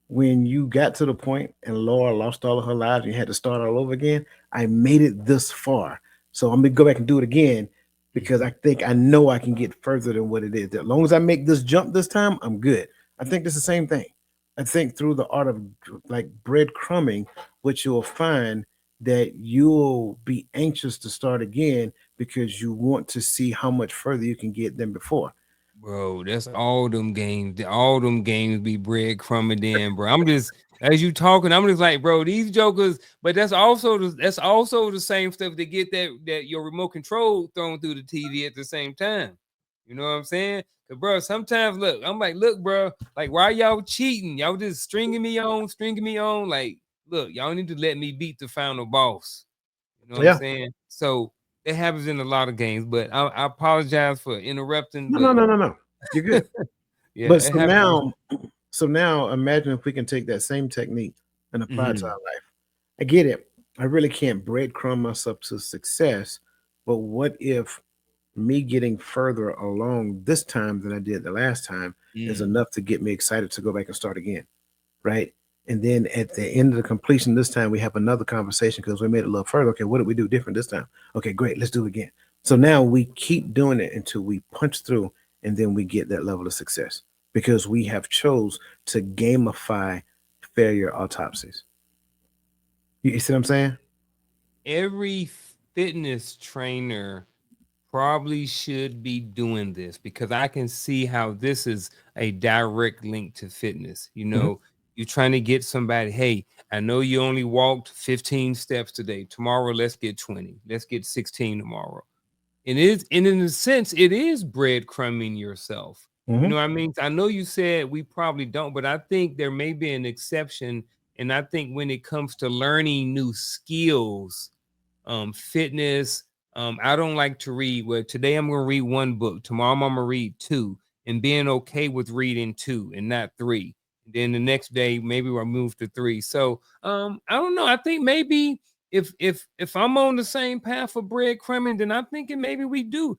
when you got to the point and Laura lost all of her lives and you had to start all over again, I made it this far. So I'm gonna go back and do it again because I Mhm. think I know I can get further than what it is. As long as I make this jump this time, I'm good. I think it's the same thing. I think through the art of like breadcrumbing, what you'll find that you'll be anxious to start again because you want to see how much further you can get than before. Bro, that's all them games. All them games be breadcrumbing in, bro. I'm just as you talking, I'm just like, bro, these jokers. But that's also the same stuff that get that your remote control thrown through the TV at the same time. You know what I'm saying? Cause bro, sometimes look, I'm like, look, bro, like why y'all cheating? Y'all just stringing me on. Like, look, y'all need to let me beat the final boss. You know what I'm Yeah. saying? So it happens in a lot of games, but I apologize for interrupting, No, no, but no, no, no. You're good. yeah, But it happens. so now imagine if we can take that same technique and apply it to our Mhm. life. I get it. I really can't breadcrumb myself to success, but what if me getting further along this time than I did the last time is Mm. enough to get me excited to go back and start again, right? And then at the end of the completion this time, we have another conversation because we made it a little further. Okay, what did we do different this time? Okay, great, let's do it again. So now we keep doing it until we punch through, and then we get that level of success because we have chose to gamify failure autopsies. You see what I'm saying? Every fitness trainer probably should be doing this because I can see how this is a direct link to fitness. You Mhm. know, you're trying to get somebody, hey, I know you only walked 15 steps today. Tomorrow, let's get 20. Let's get 16 tomorrow. And in a sense, it is breadcrumbing yourself. You Mhm. know what I mean? I know you said we probably don't, but I think there may be an exception. And I think when it comes to learning new skills, fitness, I don't like to read. Well, today I'm gonna read one book, tomorrow I'm gonna read two, and being okay with reading two and not three. Then the next day, maybe I move to three. So I don't know. I think maybe if I'm on the same path for breadcrumbing, then I'm thinking maybe we do.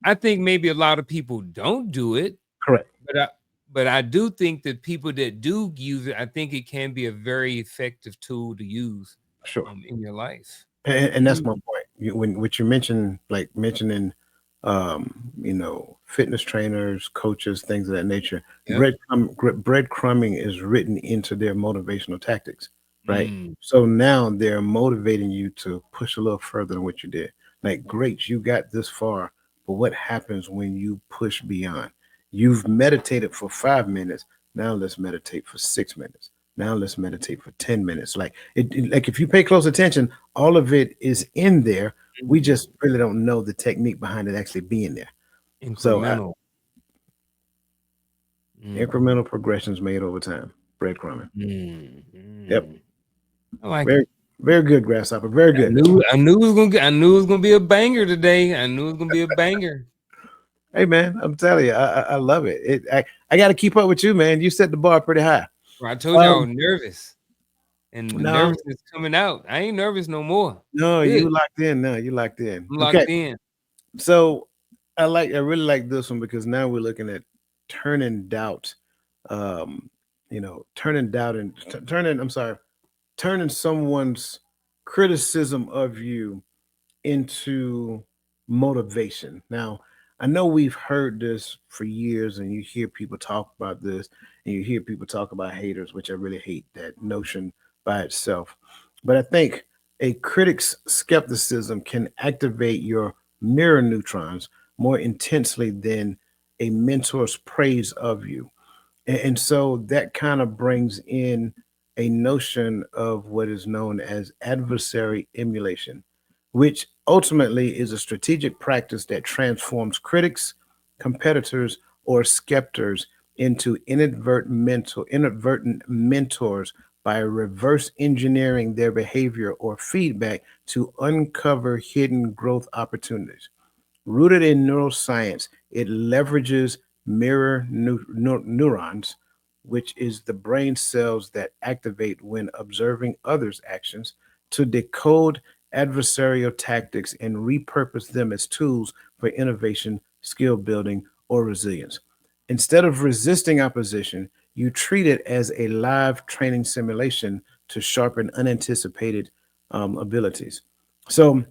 I think maybe a lot of people don't do it, Correct. but I do think that people that do use it, I think it can be a very effective tool to use Sure. in your life. And that's my Mm, point. When what you mentioned, like mentioning, fitness trainers, coaches, things of that nature, yep. breadcrumbing is written into their motivational tactics, right? Mm, So now they're motivating you to push a little further than what you did. Like, great, you got this far, but what happens when you push beyond? You've meditated for 5 minutes. Now let's meditate for 6 minutes. Now let's meditate for 10 minutes. Like like if you pay close attention, all of it is in there. We mm. just really don't know the technique behind it actually being there. So Incremental. Mm, incremental progressions made over time. Breadcrumbing. mm, Yep. mm. I like Very, it. very good, Grasshopper. Very good. I knew it was gonna be a banger today. I knew it was gonna be a banger. Hey, man, I'm telling you, I love it. I got to keep up with you, man. You set the bar pretty high. Bro, I told you I Um, was nervous, and the no, nervousness coming out. I ain't nervous no more. no, Good. you locked in now. You locked in. I'm Okay. locked in. So I really like this one because now we're looking at turning doubt, um, turning doubt and turning, I'm sorry, turning someone's criticism of you into motivation. Now, I know we've heard this for years, and you hear people talk about this, and you hear people talk about haters, which I really hate that notion by itself. But I think a critic's skepticism can activate your mirror neutrons more intensely than a mentor's praise of you. And so that kind of brings in a notion of what is known as adversary emulation, which ultimately is a strategic practice that transforms critics, competitors, or skepters into inadvertent mentors by reverse engineering their behavior or feedback to uncover hidden growth opportunities. Rooted in neuroscience, it leverages neurons, which is the brain cells that activate when observing others' actions, to decode adversarial tactics and repurpose them as tools for innovation, skill building, or resilience. Instead of resisting opposition, you treat it as a live training simulation to sharpen unanticipated abilities. So,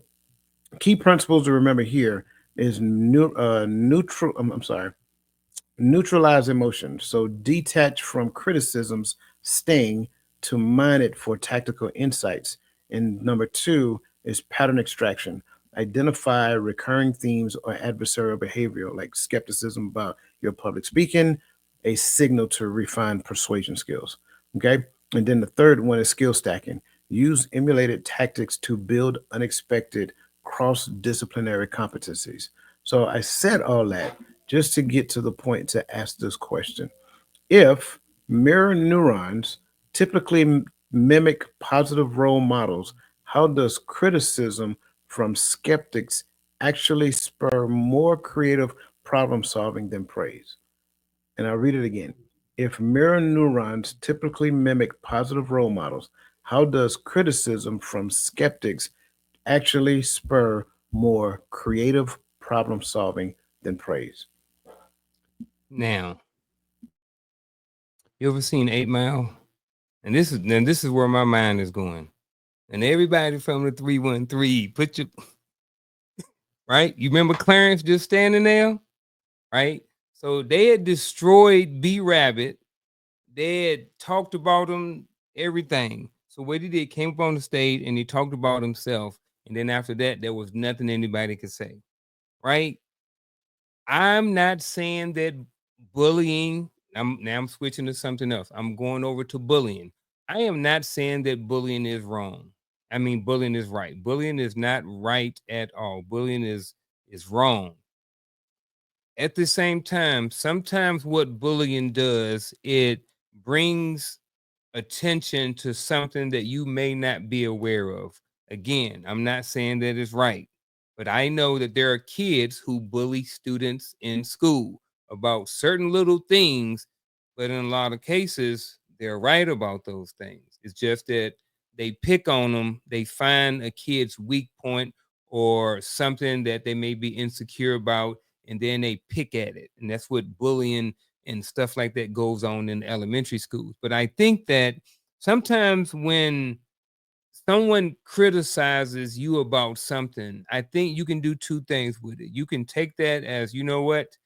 Key principles to remember here is neutral. I'm sorry, neutralize emotions. So detach from criticism's sting to mine it for tactical insights. And number two is pattern extraction. Identify recurring themes or adversarial behavior like skepticism about your public speaking, a signal to refine persuasion skills. Okay. And then the third one is skill stacking. Use emulated tactics to build unexpected cross disciplinary competencies. So I said all that just to get to the point to ask this question. If mirror neurons typically mimic positive role models, how does criticism from skeptics actually spur more creative problem solving than praise? And I'll read it again. If mirror neurons typically mimic positive role models, how does criticism from skeptics actually spur more creative problem solving than praise? Now, you ever seen 8 Mile? And this is where my mind is going. And everybody from the 313, put your right. You remember Clarence just standing there, right? So they had destroyed B Rabbit. They had talked about him, everything. So what he did, came up on the stage and he talked about himself. And then after that, there was nothing anybody could say, right? I'm not saying that bullying. I'm switching to something else. I'm going over to bullying. I am not saying that bullying is wrong. I mean, bullying is right. Bullying is not right at all. Bullying is wrong. At the same time, sometimes what bullying does, it brings attention to something that you may not be aware of. Again, I'm not saying that it's right, but I know that there are kids who bully students in school about certain little things, but in a lot of cases, they're right about those things. It's just that they pick on them, they find a kid's weak point or something that they may be insecure about, and then they pick at it. And that's what bullying and stuff like that goes on in elementary schools. But I think that sometimes when someone criticizes you about something, I think you can do two things with it. You can take that as, you know what,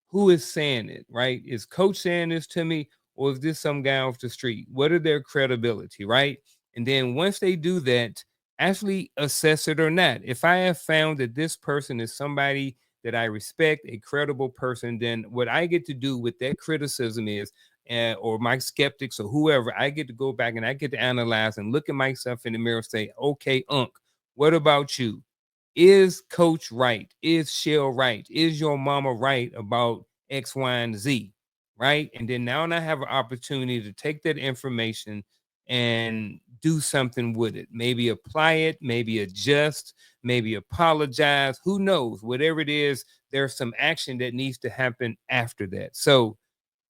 who is saying it, right? Is coach saying this to me, or is this some guy off the street? What are their credibility, right? And then once they do that, actually assess it or not. If I have found that this person is somebody that I respect, a credible person, then what I get to do with that criticism is, or my skeptics or whoever, I get to go back and I get to analyze and look at myself in the mirror and say, okay, Unc, what about you? Is coach right? Is Shell right? Is your mama right about X, Y, and Z? Right. And then now I have an opportunity to take that information and do something with it. Maybe apply it, maybe adjust, maybe apologize. Who knows? Whatever it is, there's some action that needs to happen after that. So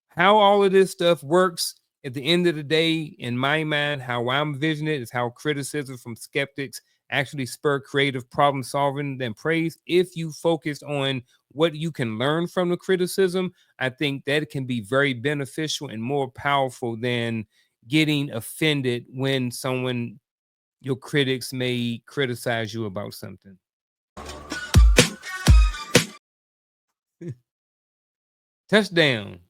how all of this stuff works at the end of the day, in my mind, how I'm visioning it is how criticism from skeptics actually spur creative problem solving than praise. If you focus on what you can learn from the criticism, I think that can be very beneficial and more powerful than getting offended when someone, your critics, may criticize you about something. Touchdown.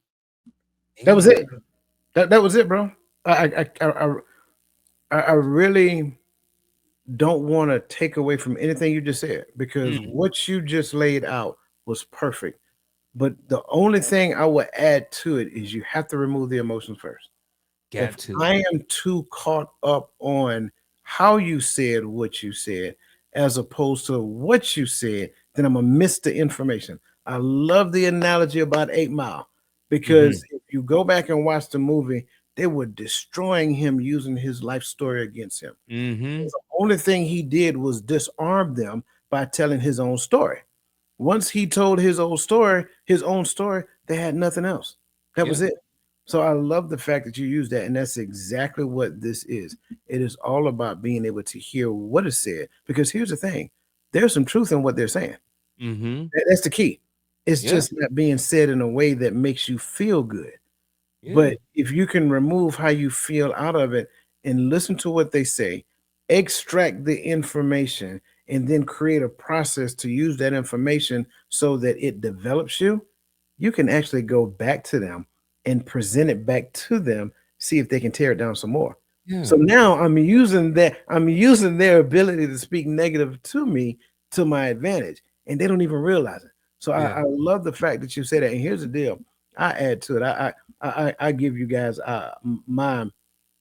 That was Amen. it. That was it, bro. I really don't want to take away from anything you just said because Mm, what you just laid out was perfect. But the only thing I would add to it is you have to remove the emotions first. If got to. I am too caught up on how you said what you said as opposed to what you said, then I'm gonna miss the information. I love the analogy about 8 Mile Mm-hmm. because if you go back and watch the movie, they were destroying him using his life story against him. Mm-hmm. The only thing he did was disarm them by telling his own story. Once he told his own story, they had nothing else. That Yeah. was it. So I love the fact that you use that, and that's exactly what this is. It is all about being able to hear what is said. Because here's the thing: there's some truth in what they're saying. Mm-hmm. That's the key. It's Yeah. just not being said in a way that makes you feel good. Yeah. But if you can remove how you feel out of it and listen to what they say, extract the information, and then create a process to use that information so that it develops you, you can actually go back to them and present it back to them, see if they can tear it down some more. So Yeah. now I'm using their ability to speak negative to me to my advantage, and they don't even realize it. So I Yeah. love the fact that you say that. And here's the deal: I add to it. I give you guys my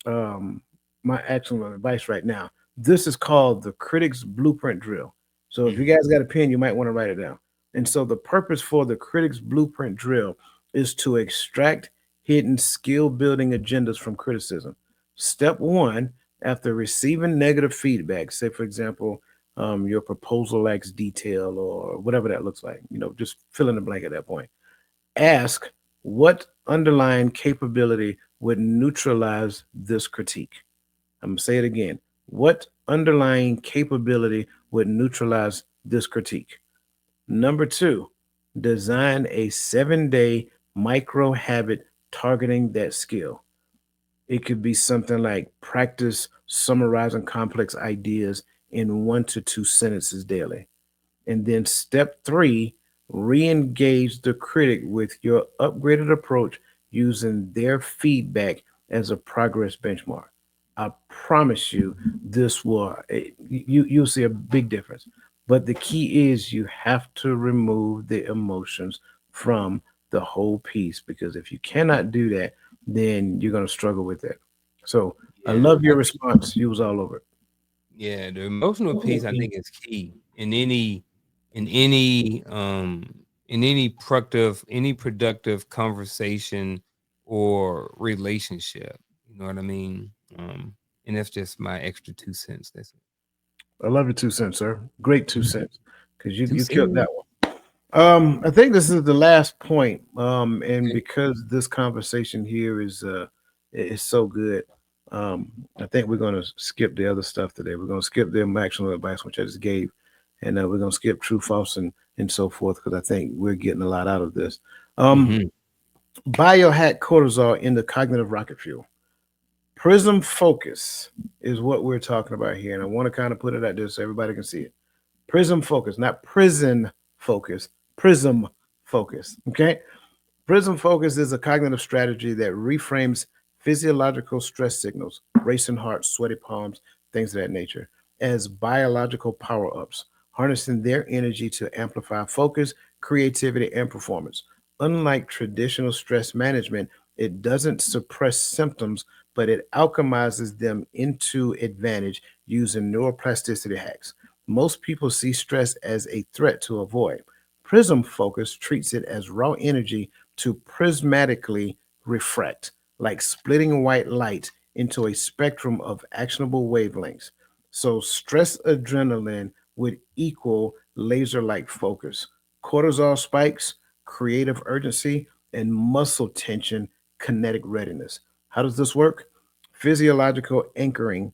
um, my excellent advice right now. This is called the Critics Blueprint Drill. So if you Mhm. guys got a pen, you might want to write it down. And so the purpose for the Critics Blueprint Drill is to extract hidden skill building agendas from criticism. Step one, after receiving negative feedback, say for example, your proposal lacks detail or whatever that looks like, just fill in the blank at that point. Ask what underlying capability would neutralize this critique. I'm going to say it again. What underlying capability would neutralize this critique? Number two, design a 7-day micro habit targeting that skill. It could be something like practice summarizing complex ideas in 1 to 2 sentences daily. And then step three, re engage the critic with your upgraded approach using their feedback as a progress benchmark. I promise you, this will, you'll see a big difference. But the key is you have to remove the emotions from the whole piece because if you cannot do that, then you're going to struggle with it. So I Yeah. love your response. You was all over it. Yeah, the emotional piece I think is key in any any productive conversation or relationship. You know what I mean? And that's just my extra 2 cents. That's it. I love your 2 cents, sir. Great 2 cents because you, Two you killed cents. that one. I think this is the last point. And Okay. because this conversation here is so good, I think we're gonna skip the other stuff today. We're gonna skip the maximum advice which I just gave, and we're gonna skip true, false, and so forth because I think we're getting a lot out of this. Um, Mm-hmm. biohack cortisol in the cognitive rocket fuel. Prism focus is what we're talking about here, and I want to kind of put it out there so everybody can see it. Prism focus, not prison focus. Prism focus. Okay. Prism focus is a cognitive strategy that reframes physiological stress signals, racing heart, sweaty palms, things of that nature, as biological power ups, harnessing their energy to amplify focus, creativity, and performance. Unlike traditional stress management, it doesn't suppress symptoms, but it alchemizes them into advantage using neuroplasticity hacks. Most people see stress as a threat to avoid. Prism focus treats it as raw energy to prismatically refract, like splitting white light into a spectrum of actionable wavelengths. So, stress adrenaline would equal laser like focus, cortisol spikes, creative urgency, and muscle tension, kinetic readiness. How does this work? Physiological anchoring.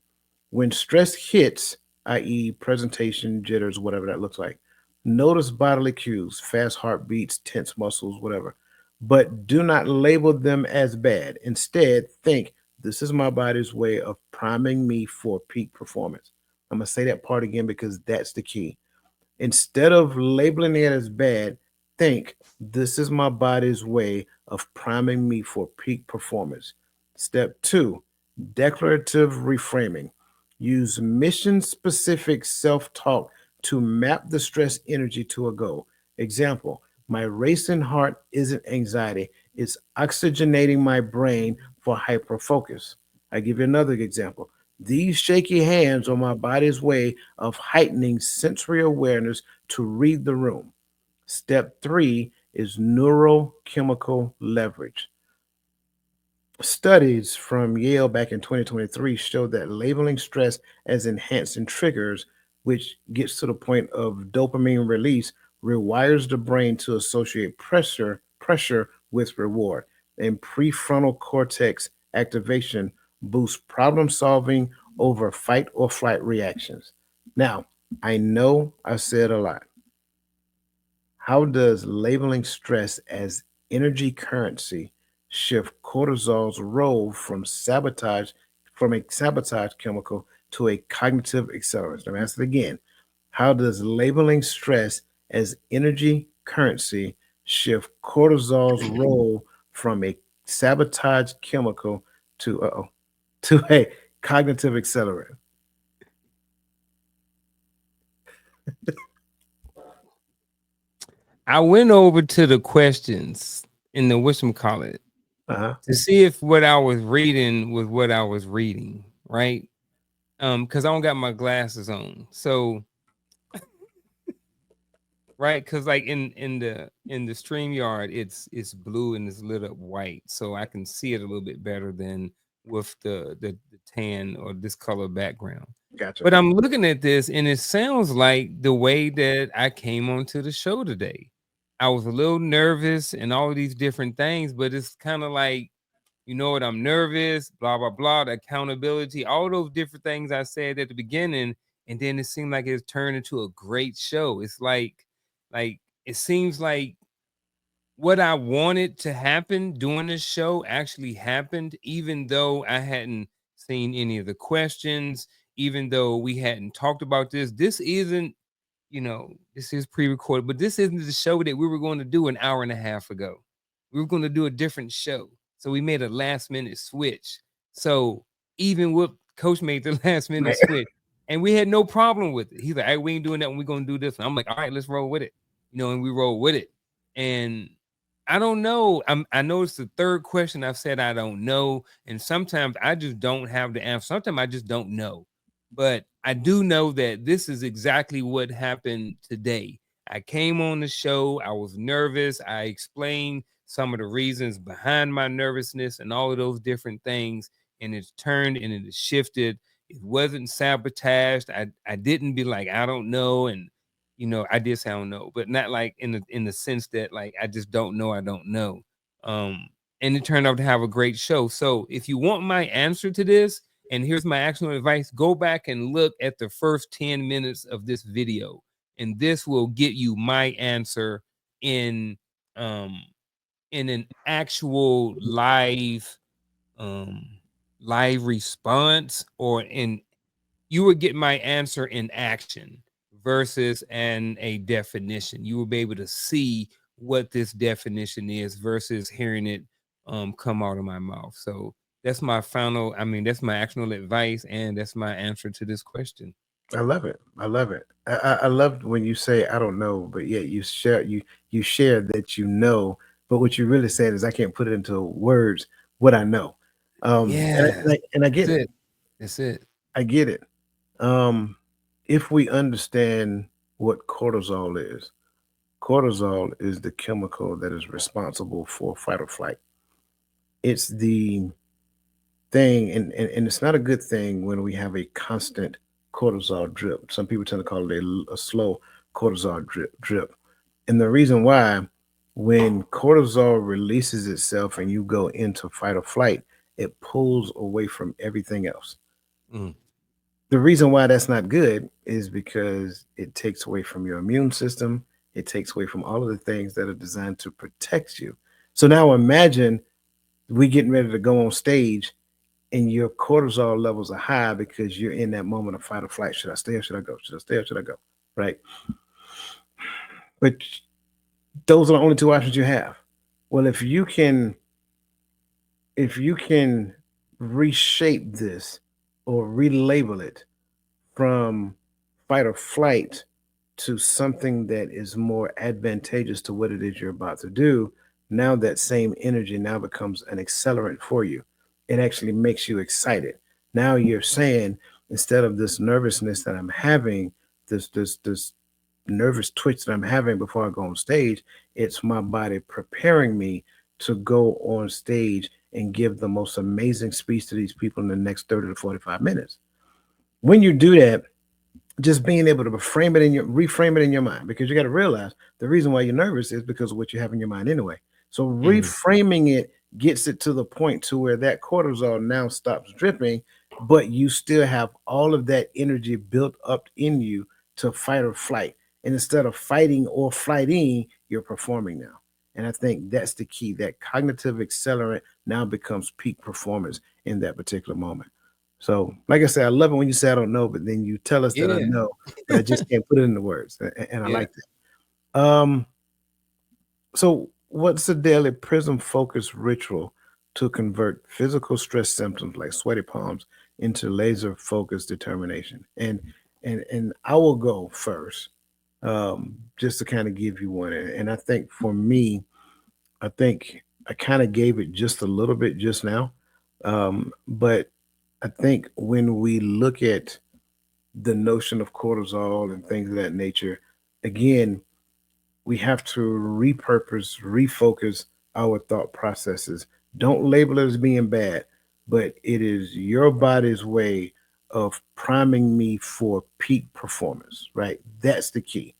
When stress hits, i.e., presentation, jitters, whatever that looks like, notice bodily cues, fast heartbeats, tense muscles, whatever, but do not label them as bad. Instead, think this is my body's way of priming me for peak performance. I'm going to say that part again because that's the key. Instead of labeling it as bad, think this is my body's way of priming me for peak performance. Step two, declarative reframing. Use mission specific self talk to map the stress energy to a goal. Example, my racing heart isn't anxiety, it's oxygenating my brain for hyperfocus. I give you another example. These shaky hands are my body's way of heightening sensory awareness to read the room. Step three is neurochemical leverage. Studies from Yale back in 2023 showed that labeling stress as enhancing triggers, which gets to the point of dopamine release, rewires the brain to associate pressure with reward. And prefrontal cortex activation boosts problem solving over fight or flight reactions. Now, I know I said a lot. How does labeling stress as energy currency shift cortisol's role from a sabotage chemical to a cognitive accelerant? Let me ask it again. How does labeling stress as energy currency shift cortisol's role from a sabotage chemical to to a cognitive accelerant? I went over to the questions in the whatchamacallit Uh-huh. to see if what I was reading was what I was reading, right? Because I don't got my glasses on. So right, because like in the stream yard, it's blue and it's lit up white, so I can see it a little bit better than with the tan or this color background. Gotcha. But I'm looking at this and it sounds like the way that I came onto the show today. I was a little nervous and all of these different things, but it's kind of like, you know what, I'm nervous, blah, blah, blah, the accountability, all those different things I said at the beginning. And then it seemed like it's turned into a great show. It's like it seems like what I wanted to happen during this show actually happened, even though I hadn't seen any of the questions, even though we hadn't talked about this. This isn't, this is pre-recorded, but this isn't the show that we were going to do an hour and a half ago. We were going to do a different show. So we made a last minute switch. So even with Coach made the last minute Right. switch, and we had no problem with it. He's like, hey, we ain't doing that when we're going to do this. And I'm like, all right, let's roll with it. And we roll with it. And I don't know. I know it's the third question I've said I don't know. And sometimes I just don't have the answer. Sometimes I just don't know. But I do know that this is exactly what happened today. I came on the show. I was nervous. I explained some of the reasons behind my nervousness and all of those different things. And it's turned and it has shifted. It wasn't sabotaged. I didn't be like, I don't know. And I did say I don't know, but not like in the sense that like I just don't know, I don't know. And it turned out to have a great show. So if you want my answer to this, and here's my actual advice, go back and look at the first 10 minutes of this video. And this will get you my answer in um in an actual um live response, or in you would get my answer in action versus an a definition. You will be able to see what this definition is versus hearing it come out of my mouth. So that's my final, that's my actual advice, and that's my answer to this question. I love it. I love it. I love when you say I don't know, but yet you share that you know, but what you really said is I can't put it into words what I know. Yeah, And I that's get it. it. That's it. I get it. Um, if we understand what cortisol is the chemical that is responsible for fight or flight. It's the thing, and it's not a good thing when we have a constant cortisol drip. Some people tend to call it a slow cortisol drip. And the reason why, when cortisol releases itself and you go into fight or flight, it pulls away from everything else. Mm, The reason why that's not good is because it takes away from your immune system. It takes away from all of the things that are designed to protect you. So now imagine we getting ready to go on stage and your cortisol levels are high because you're in that moment of fight or flight. Should I stay or should I go? Should I stay or should I go? Right. But those are the only two options you have. Well, if you can reshape this or relabel it from fight or flight to something that is more advantageous to what it is you're about to do, now that same energy now becomes an accelerant for you. It actually makes you excited. Now you're saying, instead of this nervousness that I'm having, this nervous twitch that I'm having before I go on stage, it's my body preparing me to go on stage and give the most amazing speech to these people in the next 30 to 45 minutes. When you do that, just being able to reframe it in your mind, because you got to realize the reason why you're nervous is because of what you have in your mind anyway. So mm, reframing it gets it to the point to where that cortisol now stops dripping, but you still have all of that energy built up in you to fight or flight. And instead of fighting or flighting, you're performing now. And I think that's the key. That cognitive accelerant now becomes peak performance in that particular moment. So, like I said, I love it when you say I don't know, but then you tell us that I Yeah. know, but I just can't put it into words, and I Yeah. like that. So, what's the daily prism focus ritual to convert physical stress symptoms like sweaty palms into laser focused determination? And I will go first, just to kind of give you one. And I think for me, I think I kind of gave it just a little bit just now, but I think when we look at the notion of cortisol and things of that nature, again, we have to repurpose, refocus our thought processes. Don't label it as being bad, but it is your body's way of priming me for peak performance, right? That's the key.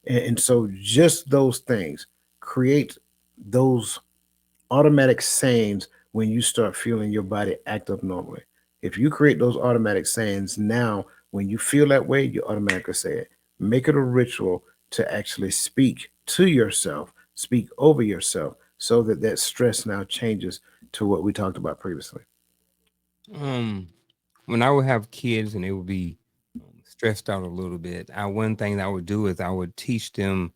And so just those things create those automatic sayings when you start feeling your body act up normally. If you create those automatic sayings now, when you feel that way, you automatically say it. Make it a ritual to actually speak to yourself, speak over yourself, so that that stress now changes to what we talked about previously. Um, when I would have kids and they would be stressed out a little bit, one thing that I would do is I would teach them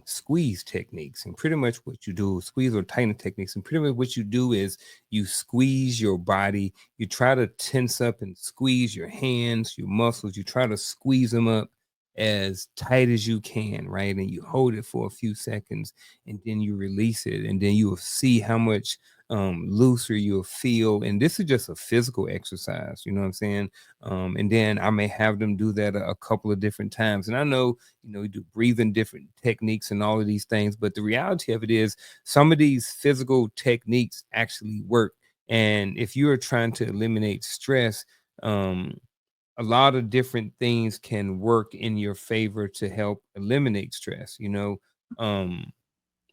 squeeze techniques. And pretty much what you do, squeeze or tighten techniques. And pretty much what you do is you squeeze your body. You try to tense up and squeeze your hands, your muscles. You try to squeeze them up as tight as you can, right? And you hold it for a few seconds and then you release it. And then you will see how much looser you'll feel. And this is just a physical exercise, you know what I'm saying? And then I may have them do that a couple of different times. And I know, we do breathing different techniques and all of these things, but the reality of it is some of these physical techniques actually work. And if you're trying to eliminate stress, um, a lot of different things can work in your favor to help eliminate stress. Um,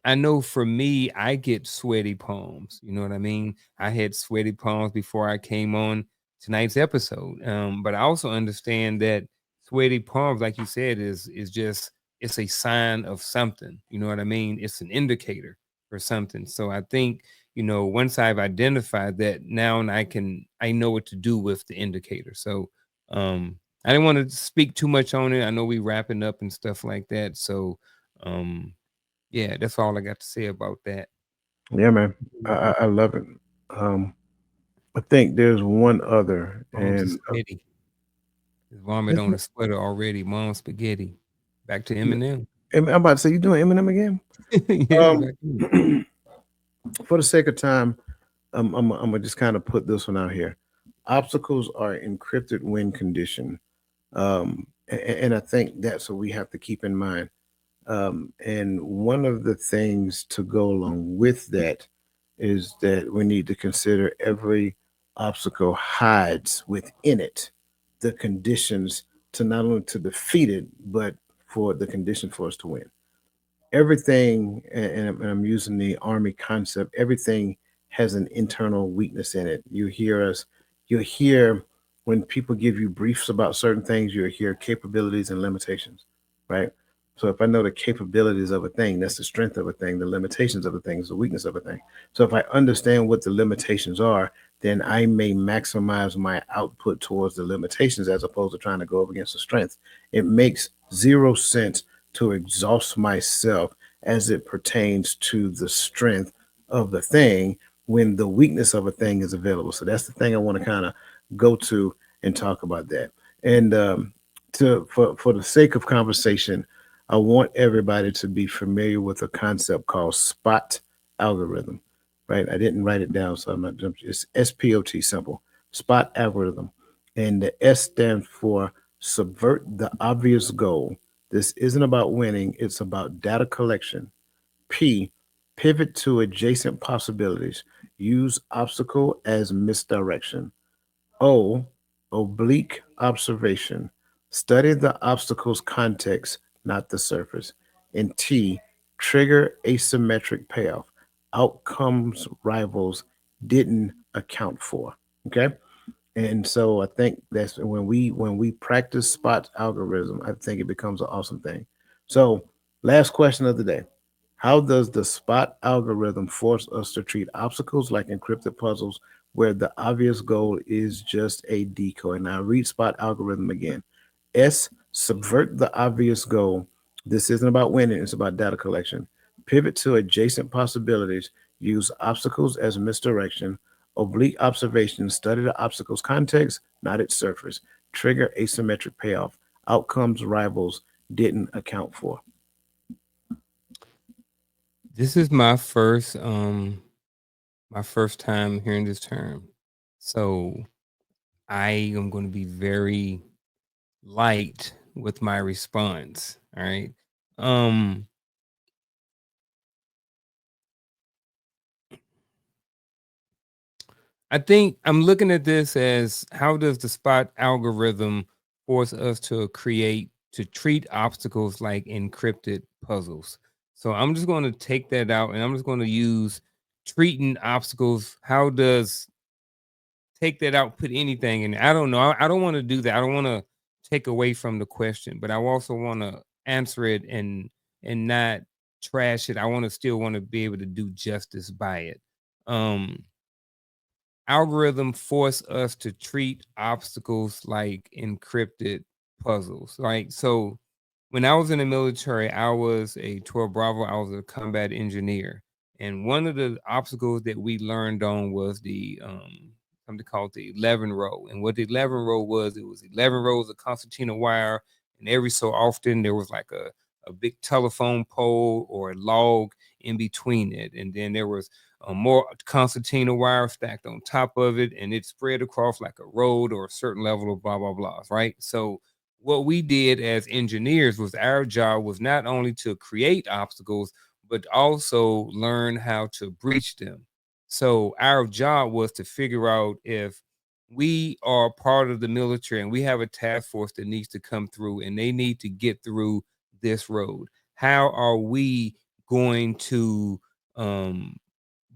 I know for me, I get sweaty palms. You know what I mean? I had sweaty palms before I came on tonight's episode. But I also understand that sweaty palms, like you said, is just it's a sign of something. You know what I mean? It's an indicator for something. So I think, once I've identified that now and I know what to do with the indicator. So I didn't want to speak too much on it. I know we wrapping up and stuff like that. So um yeah, that's all I got to say about that. Yeah, man. Mhm. I love it. Um, I think there's one other, Mom's a and spaghetti. His vomit isn't on it, the sweater already. Mom's spaghetti. Back to Eminem. I'm about to say, you doing Eminem again? Yeah, back to him. For the sake of time, I'm gonna just kind of put this one out here. Obstacles are encrypted win condition, and I think that's what we have to keep in mind. And one of the things to go along with that is that we need to consider every obstacle hides within it the conditions to not only to defeat it, but for the condition for us to win. Everything, and I'm using the army concept, everything has an internal weakness in it. You hear when people give you briefs about certain things, you hear capabilities and limitations, right? So if I know the capabilities of a thing, that's the strength of a thing, the limitations of a thing is the weakness of a thing. So if I understand what the limitations are, then I may maximize my output towards the limitations as opposed to trying to go up against the strength. It makes zero sense to exhaust myself as it pertains to the strength of the thing when the weakness of a thing is available. So that's the thing I want to kind of go to and talk about that. And to for the sake of conversation, I want everybody to be familiar with a concept called spot algorithm. Right? I didn't write it down, so I'm not jumping. It's SPOT, simple. Spot algorithm, and the S stands for subvert the obvious goal. This isn't about winning, it's about data collection. P, pivot to adjacent possibilities. Use obstacle as misdirection. O, oblique observation. Study the obstacle's context, not the surface. And T, trigger asymmetric payoff. Outcomes rivals didn't account for. Okay? And so I think that's when we practice Spot's algorithm, I think it becomes an awesome thing. So, last question of the day. How does the Spot algorithm force us to treat obstacles like encrypted puzzles where the obvious goal is just a decoy. Now, read spot algorithm again. S, subvert the obvious goal. This isn't about winning, it's about data collection. Pivot to adjacent possibilities. Use obstacles as misdirection. Oblique observation. Study the obstacle's context, not its surface. Trigger asymmetric payoff. Outcomes rivals didn't account for. This is my first time hearing this term. So I am going to be very light with my response. All right. Um I think I'm looking at this as, how does the spot algorithm force us to treat obstacles like encrypted puzzles? So I'm just going to take that out and I'm just going to use treating obstacles. How does take that out, put anything in? I don't know. I don't want to do that. I don't want to take away from the question, but I also want to answer it and not trash it. I want to still want to be able to do justice by it. Um Algorithm force us to treat obstacles like encrypted puzzles. Right. So when I was in the military, I was a 12 Bravo, I was a combat engineer. And one of the obstacles that we learned on was the something called the 11 row. And what the 11 row was, it was 11 rows of concertina wire. And every so often there was like a big telephone pole or a log in between it. And then there was more concertina wire stacked on top of it, and it spread across like a road or a certain level of blah blah blah. Right. So what we did as engineers was, our job was not only to create obstacles, but also learn how to breach them. So our job was to figure out, if we are part of the military and we have a task force that needs to come through and they need to get through this road, how are we going to um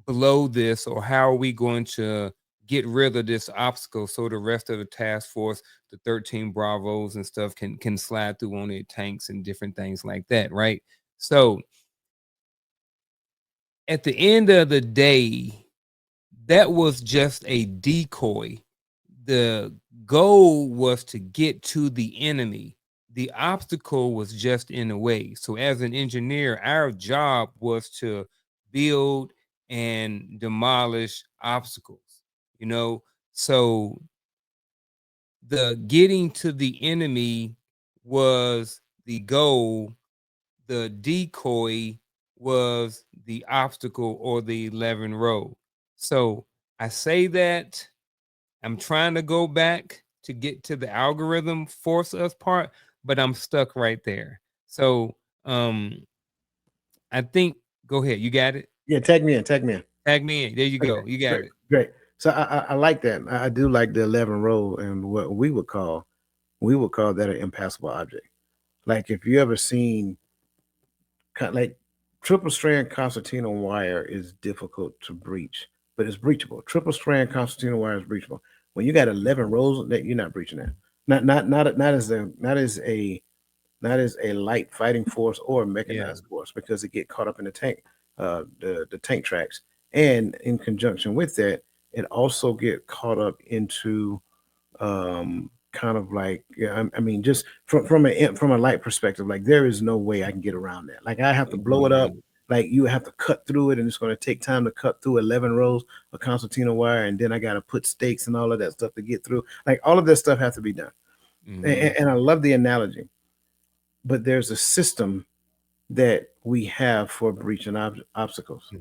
below this, or how are we going to get rid of this obstacle so the rest of the task force, the 13 Bravos and stuff, can slide through on their tanks and different things like that, right? So at the end of the day, that was just a decoy. The goal was to get to the enemy. The obstacle was just in the way. So as an engineer, our job was to build and demolish obstacles, you know. So the getting to the enemy was the goal, the decoy was the obstacle or the 11 row. So I say that I'm trying to go back to get to the algorithm force us part, but I'm stuck right there. So I think, go ahead. You got it. Yeah, tag me in, tag me in. Tag me in. There you Okay, go. You got great, it. great. So I like that. I do like the 11 row and what we would call that an impassable object. Like if you ever seen like triple strand concertina wire is difficult to breach, but it's breachable. Triple strand concertina wire is breachable. When you got 11 rows, that you're not breaching that. Not as a light fighting force or a Yeah. mechanized force, because it get caught up in the tank, the tank tracks, and in conjunction with that, it also get caught up into kind of like, yeah, I mean, just from a light perspective, like there is no way I can get around that. Like I have to blow it up. Mhm. Like you have to cut through it, and it's going to take time to cut through 11 rows of concertina wire, and then I got to put stakes and all of that stuff to get through. Like all of this stuff has to be done, and, Mhm. and I love the analogy. But there's a system that we have for breaching obstacles.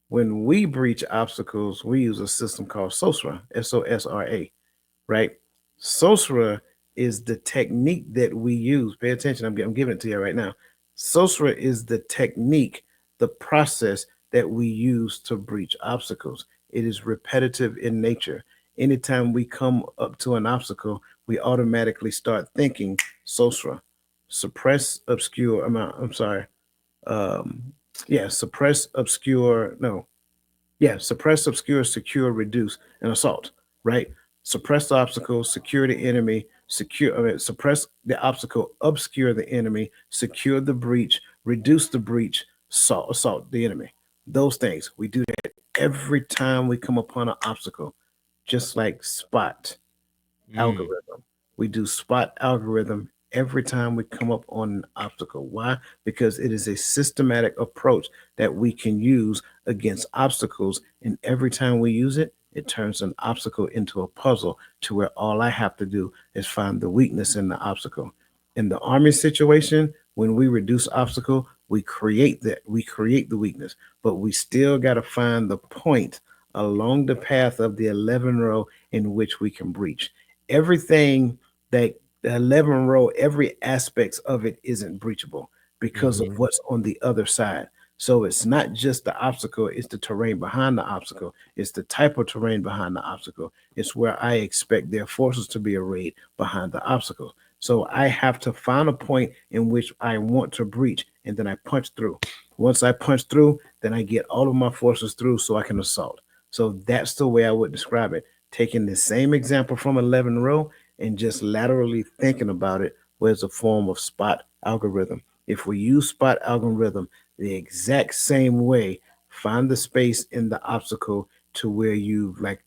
When we breach obstacles, we use a system called SOSRA, SOSRA, right? SOSRA is the technique that we use. Pay attention, I'm giving it to you right now. SOSRA is the technique, the process that we use to breach obstacles. It is repetitive in nature. Anytime we come up to an obstacle, we automatically start thinking SOSRA, suppress, obscure. I'm sorry. Um, yeah, suppress, obscure. No, yeah, suppress, obscure, secure, reduce, and assault, right? Suppress the obstacle, secure the enemy, suppress the obstacle, obscure the enemy, secure the breach, reduce the breach, assault the enemy. Those things we do that every time we come upon an obstacle, just like spot Mm. algorithm. We do spot algorithm every time we come up on an obstacle. Why? Because it is a systematic approach that we can use against obstacles. And every time we use it, it turns an obstacle into a puzzle to where all I have to do is find the weakness in the obstacle. In the army situation, when we reduce obstacle, we create the weakness, but we still got to find the point along the path of the 11 row in which we can breach everything. That the 11 row, every aspects of it isn't breachable because of Hmm. what's on the other side. So it's not just the obstacle, it's the terrain behind the obstacle, it's the type of terrain behind the obstacle, it's where I expect their forces to be arrayed behind the obstacle. So I have to find a point in which I want to breach, and then I punch through. Once I punch through, then I get all of my forces through so I can assault. So that's the way I would describe it, taking the same example from 11 row and just laterally thinking about it was a form of spot algorithm. If we use spot algorithm the exact same way, find the space in the obstacle to where you like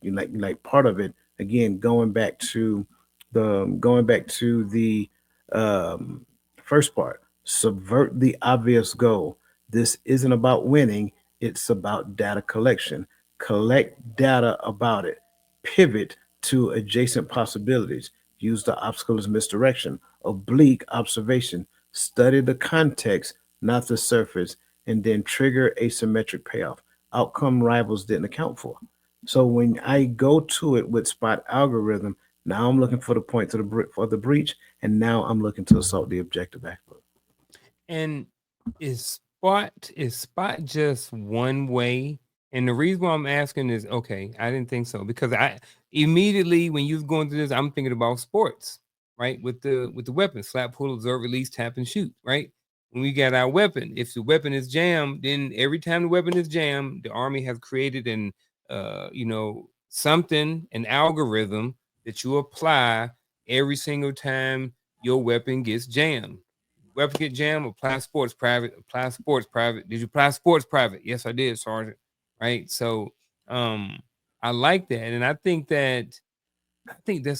part of it. Again, going back to the um, first part, subvert the obvious goal. This isn't about winning, it's about data collection. Collect data about it, pivot to adjacent possibilities, use the obstacle as misdirection, oblique observation, study the context, not the surface, and then trigger asymmetric payoff. Outcome rivals didn't account for. So when I go to it with spot algorithm, now I'm looking for the point to for the breach, and now I'm looking to assault the objective backfoot. And is spot just one way? And the reason why I'm asking is okay, I didn't think so because I immediately when you was going through this, I'm thinking about sports, right? With the weapon, slap, pull, observe, release, tap, and shoot, right? When we got our weapon, if the weapon is jammed, then every time the weapon is jammed, the army has created something, an algorithm that you apply every single time your weapon gets jammed. Weapon get jammed, apply sports private, apply sports private. Did you apply sports private? Yes, I did, Sergeant. Right. So um I like that. And I think that's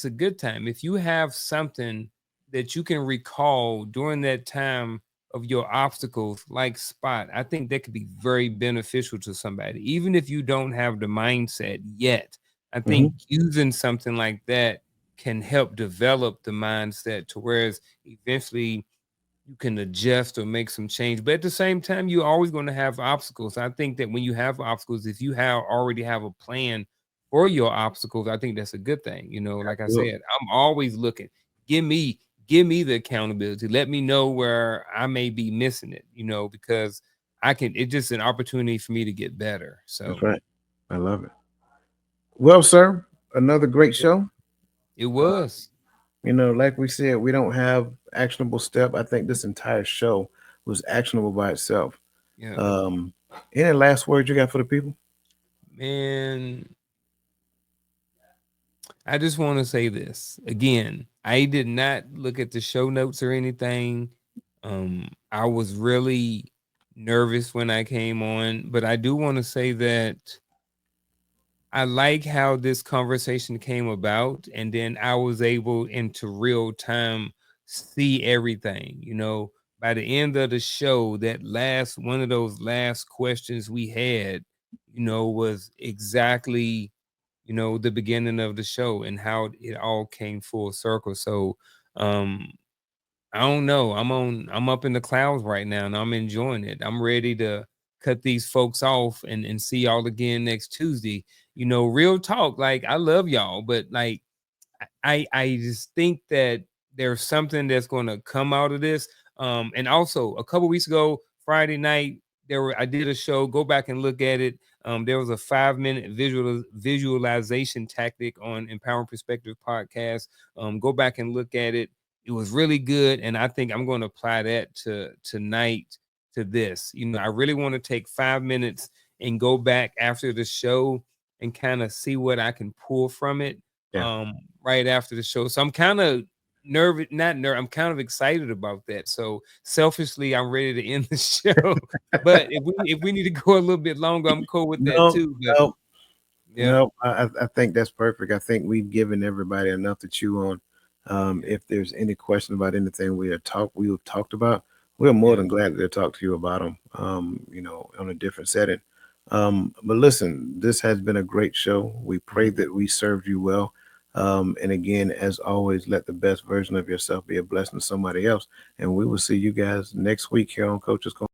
a good time. If you have something that you can recall during that time of your obstacles, like spot, I think that could be very beneficial to somebody, even if you don't have the mindset yet. I Hmm. think using something like that can help develop the mindset to whereas eventually you can adjust or make some change. But at the same time, you're always going to have obstacles. I think that when you have obstacles, if you have already have a plan for your obstacles, I think that's a good thing. Like I Absolutely. said, I'm always looking. Give me give me the accountability. Let me know where I may be missing it, because it's just an opportunity for me to get better. That's So right. I love it. Well, sir, another great yeah, show. it Uh, was. like we said, we don't have actionable step. I think this entire show was actionable by itself. Yeah. Um, any last words you got for the people? Man, I just want to say this again. I did not look at the show notes or anything. I was really nervous when I came on, but I do want to say that I like how this conversation came about, and then I was able into real time see everything. By the end of the show, that last one of those last questions we had, was exactly the beginning of the show and how it all came full circle. So um I don't know. I'm up in the clouds right now and I'm enjoying it. I'm ready to cut these folks off and see y'all again next Tuesday. Real talk. Like I love y'all, but like I just think that there's something that's going to come out of this. And also a couple weeks ago, Friday night, I did a show. Go back and look at it. There was a 5-minute visualization tactic on Empowering Perspective podcast. Go back and look at it. It was really good, and I think I'm going to apply that to tonight to this. I really want to take 5 minutes and go back after the show and kind of see what I can pull from it Yeah. right after the show. So I'm kind of nervous, not nerve. I'm kind of excited about that. So selfishly, I'm ready to end the show. But if we need to go a little bit longer, I'm cool with that No, too. But no, yeah, no. I think that's perfect. I think we've given everybody enough to chew on. yeah, If there's any question about anything we've talked about, we're more yeah, than glad to talk to you about them. On a different setting. But listen, this has been a great show. We pray mhm. that we served you well. And again, as always, let the best version of yourself be a blessing to somebody else. And we will see you guys next week here on Coach's Corner.